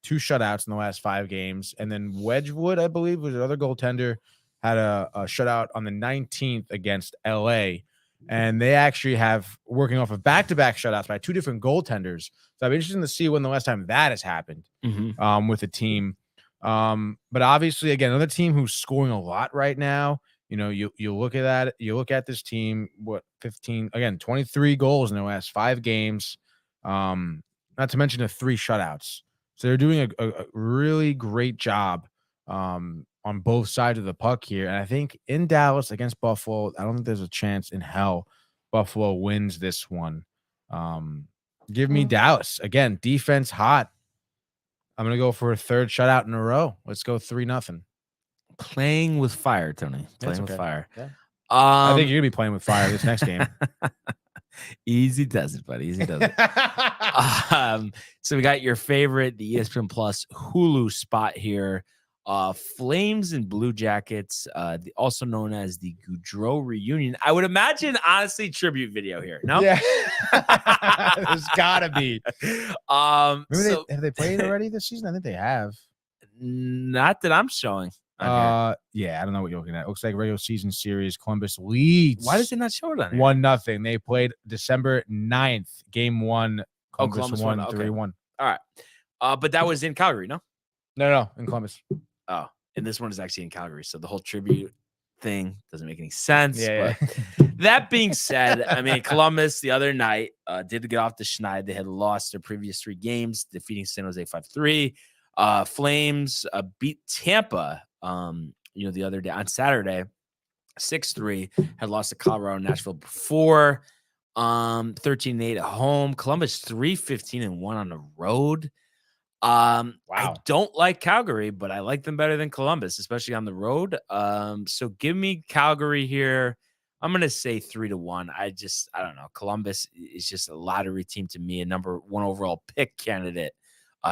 2 shutouts in the last 5 games, and then Wedgwood, I believe, was another goaltender, had a shutout on the 19th against LA, and they actually have working off of back-to-back shutouts by 2 different goaltenders. So I'm interested to see when the last time that has happened with a team. But obviously, again, another team who's scoring a lot right now. You look at that, you look at this team, 23 goals in their last 5 games. Not to mention the 3 shutouts. So they're doing a really great job on both sides of the puck here. And I think in Dallas against Buffalo, I don't think there's a chance in hell Buffalo wins this one. Give me Dallas. Again, defense hot. I'm going to go for a 3rd shutout in a row. Let's go 3-0. Playing with fire, Tony. Playing with fire. Yeah. I think you're going to be playing with fire this next game. Easy does it, buddy. Easy does it. So we got your favorite, the ESPN Plus Hulu spot here. Flames and Blue Jackets, also known as the Goudreau reunion. I would imagine, honestly, tribute video here. No, Yeah, there's gotta be. Have They played already this season? I think they have. Not that I'm showing. Yeah, I don't know what you're looking at. It looks like regular season series. Columbus leads. Why does it not show it on here? 1-0. They played December 9th, game 1. Columbus won 3-1. All right. But that was in Calgary, no? No, in Columbus. Oh, and this one is actually in Calgary. So the whole tribute thing doesn't make any sense. Yeah. But that being said, I mean, Columbus the other night did get off the schneid. They had lost their previous 3 games, defeating San Jose 5-3. Flames beat Tampa, the other day on Saturday, 6-3. Had lost to Colorado and Nashville before. 13-8 at home. Columbus 3-15-1 on the road. Wow. I don't like Calgary, but I like them better than Columbus, especially on the road. So give me Calgary here. I'm gonna say 3-1. I don't know. Columbus is just a lottery team to me, a number 1 overall pick candidate,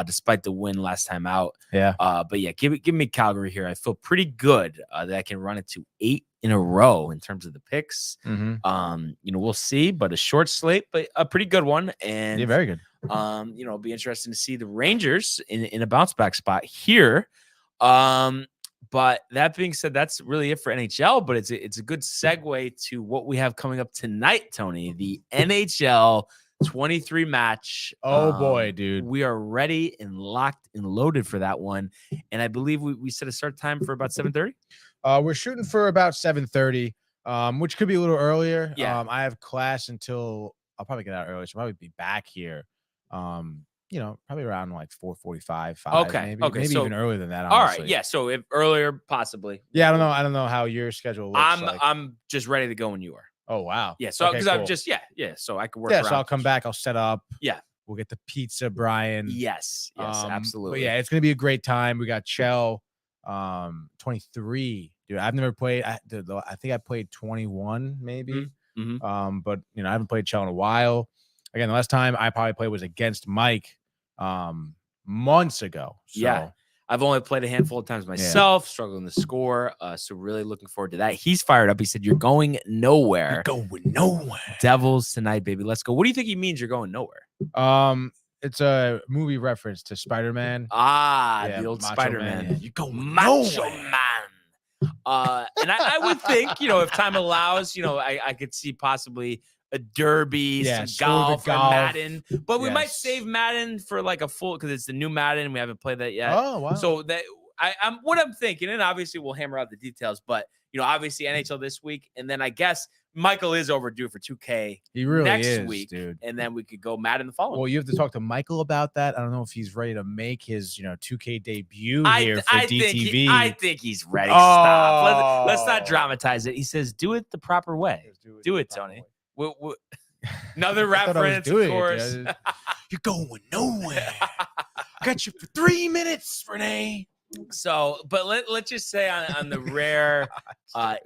despite the win last time out. Yeah. But yeah, give me Calgary here. I feel pretty good that I can run it to 8 in a row in terms of the picks. Mm-hmm. We'll see, but a short slate, but a pretty good one. And yeah, very good. It'll be interesting to see the Rangers in a bounce back spot here. But that being said, that's really it for NHL. But it's a good segue to what we have coming up tonight, Tony. The NHL 23 match. Oh boy, dude. We are ready and locked and loaded for that one. And I believe we set a start time for about 7:30. We're shooting for about 7:30, which could be a little earlier. Yeah. I have class until I'll probably get out early, so I'll probably be back here. Probably around like 4:45, 5. Okay. Maybe So, even earlier than that. All Honestly. right. Yeah. So if earlier, possibly. Yeah, I don't know how your schedule looks. I'm just ready to go when you are. Oh wow. Yeah. So because cool. I'm just so I can work. Yeah. around. So I'll come back. I'll set up. Yeah. We'll get the pizza, Brian. Yes. Absolutely. But yeah, it's gonna be a great time. We got Chell, 23. Dude, I've never played. I think I played 21, maybe. Mm-hmm. But I haven't played Chell in a while. Again, the last time I probably played was against Mike, months ago. So, yeah. I've only played a handful of times myself, struggling to score. So really looking forward to that. He's fired up. He said, "You're going nowhere." You're going nowhere. Devils tonight, baby. Let's go. What do you think he means? You're going nowhere. It's a movie reference to Spider-Man. The old Macho Spider-Man. Man. You go Macho nowhere. Man. And I would think, if time allows, I could see possibly a derby, some golf, or Madden, but we might save Madden for like a full, because it's the new Madden. We haven't played that yet. Oh, wow. So that I'm what I'm thinking, and obviously we'll hammer out the details, but obviously NHL this week, and then I guess Michael is overdue for 2K. He really next is, week, dude. And then we could go Madden the following. Well, you have to talk to Michael about that. I don't know if he's ready to make his 2K debut here for DTV. I think he's ready. Stop. Let's not dramatize it. He says, "Do it the proper way. Do it, Tony." Another reference, of course. You're going nowhere. Got you for 3 minutes, Renee. So, but let's just say on the rare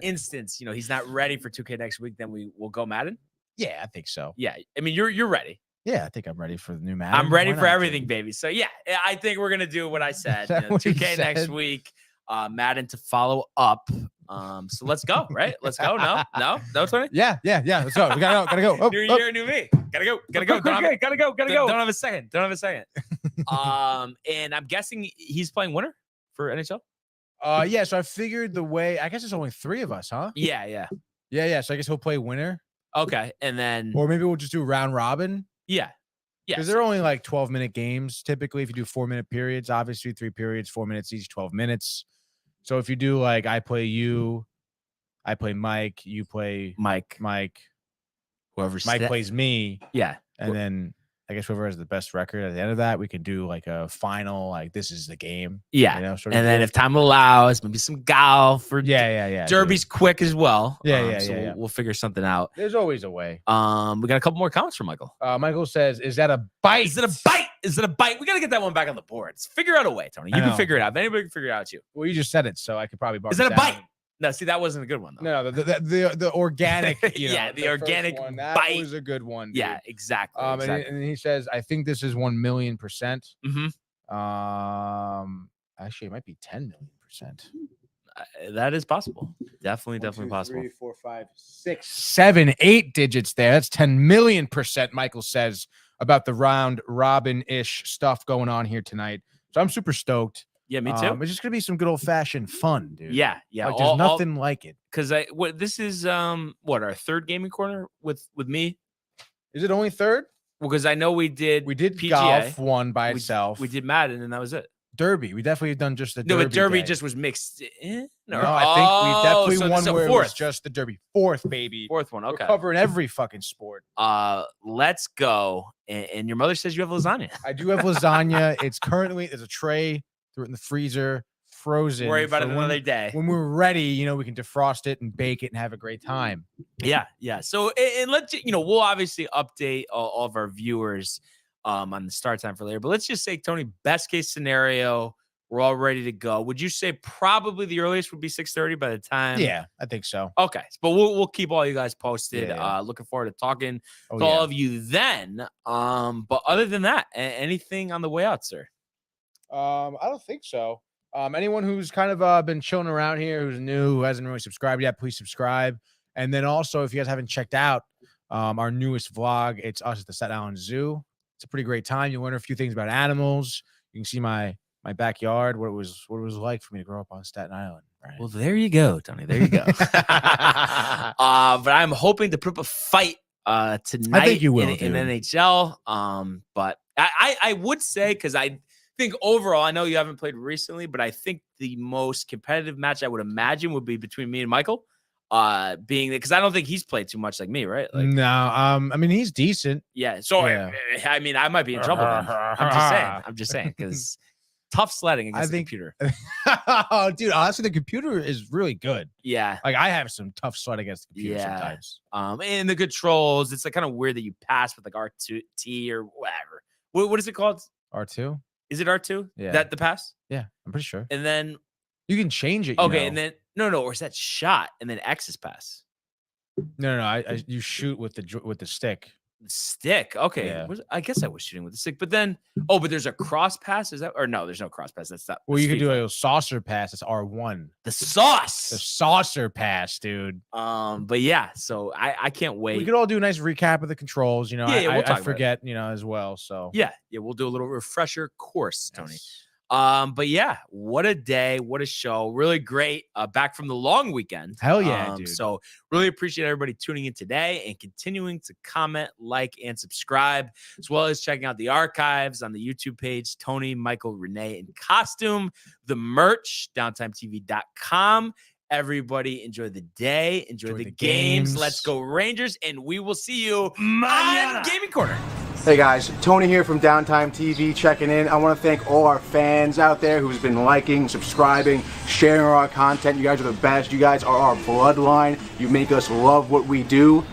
instance, he's not ready for 2K next week, then we'll go Madden. Yeah, I think so. Yeah, I mean you're ready. Yeah, I think I'm ready for the new Madden. I'm ready for everything, baby. So yeah, I think we're gonna do what I said. 2K next week, Madden to follow up. So let's go, right? Let's go. No, Tony. Yeah. Let's go. We gotta go. Oh, new year, new me. Gotta go. Don't have a second. And I'm guessing he's playing winner for NHL. Yeah. So I figured the way. I guess it's only 3 of us, huh? Yeah. So I guess he'll play winner. Okay, and then or maybe we'll just do round robin. Yeah. Because they're only like 12-minute games typically. If you do 4-minute periods, obviously 3 periods, 4 minutes each, 12 minutes. So if you do like I play you, I play Mike, you play Mike, whoever Mike plays me. Yeah. And then I guess whoever has the best record at the end of that, we can do like a final, like this is the game. Yeah. Sort of and then if time allows, maybe some golf or Derby's quick as well. We'll figure something out. There's always a way. We got a couple more comments from Michael. Michael says, "Is that a bite? Is it a bite? Is it a bite? We got to get that one back on the boards. Figure out a way, Tony. You can figure it out. If anybody can figure it out, you. Well, you just said it, so I could probably. Is it a bite? No, see, that wasn't a good one, though. No, the organic, the organic one, that bite was a good one. Dude. Yeah, exactly. And he says, I think this is 1,000,000%. Mm-hmm. Actually, it might be 10 million %. That is possible. Definitely possible. 3, 4, 5, 6, 7, 8 digits there. That's 10 million %. Michael says about the round robin-ish stuff going on here tonight. So I'm super stoked. Yeah, me too. It's just gonna be some good old fashioned fun, dude. Yeah. Like there's nothing like it. Because this is our third gaming corner with me. Is it only third? Well, because I know we did PGA. Golf one by itself. We did Madden, and that was it. Derby. We definitely have done just the Derby. No, but Derby day. just was mixed. No, I think we definitely won where it was fourth. just the Derby. Fourth, baby. Fourth one. Okay. We're covering every fucking sport. Let's go. And your mother says you have lasagna. I do have lasagna. There's a tray. Threw it in the freezer, frozen. Worry about it another day. When we're ready, we can defrost it and bake it and have a great time. Yeah. So, and let's, we'll obviously update all of our viewers on the start time for later. But let's just say, Tony, best case scenario, we're all ready to go. Would you say probably the earliest would be 6:30 by the time? Yeah, I think so. Okay. But we'll keep all you guys posted. Yeah. Looking forward to talking to all of you then. But other than that, anything on the way out, sir? I don't think so. Anyone who's kind of been chilling around here, who's new, who hasn't really subscribed yet, please subscribe. And then also, if you guys haven't checked out our newest vlog, it's us at the Staten Island Zoo. It's a pretty great time. You learn a few things about animals. You can see my backyard, what it was like for me to grow up on Staten Island. Right? Well, there you go, Tony. There you go. But I'm hoping to put up a fight tonight. I think you will in NHL. But I would say, because I think overall, I know you haven't played recently, but I think the most competitive match I would imagine would be between me and Michael. Being because I don't think he's played too much like me, right? Like, no, I mean he's decent. Yeah. So Yeah. I mean, I might be in trouble then. I'm just saying because tough sledding against the computer. Oh, dude, honestly, the computer is really good. Yeah. Like I have some tough sledding against the computer sometimes. And the controls, it's like kind of weird that you pass with like R2T or whatever. What is it called? R2. Is it R2? Yeah. That the pass? Yeah, I'm pretty sure. And then you can change it. Okay, and then no, or is that shot and then X is pass? No. You shoot with the stick. Stick. Okay. Yeah. I guess I was shooting with the stick, but then but there's a cross pass. Is that or no? There's no cross pass. That's not. Well, you can do a saucer pass. It's R1. The sauce. The saucer pass, dude. But yeah. So I can't wait. We could all do a nice recap of the controls. We'll I forget. As well. So yeah. We'll do a little refresher course, Tony. Yes. But yeah, what a day, what a show. Really great. Back from the long weekend. Hell yeah, dude. So really appreciate everybody tuning in today and continuing to comment, like, and subscribe, as well as checking out the archives on the YouTube page, Tony, Michael, Renee in costume, the merch, downtimetv.com. Everybody enjoy the day, enjoy the games. Let's go Rangers, and we will see you on Gaming Corner. Hey guys, Tony here from Downtime TV checking in. I want to thank all our fans out there who's been liking, subscribing, sharing our content. You guys are the best. You guys are our bloodline. You make us love what we do.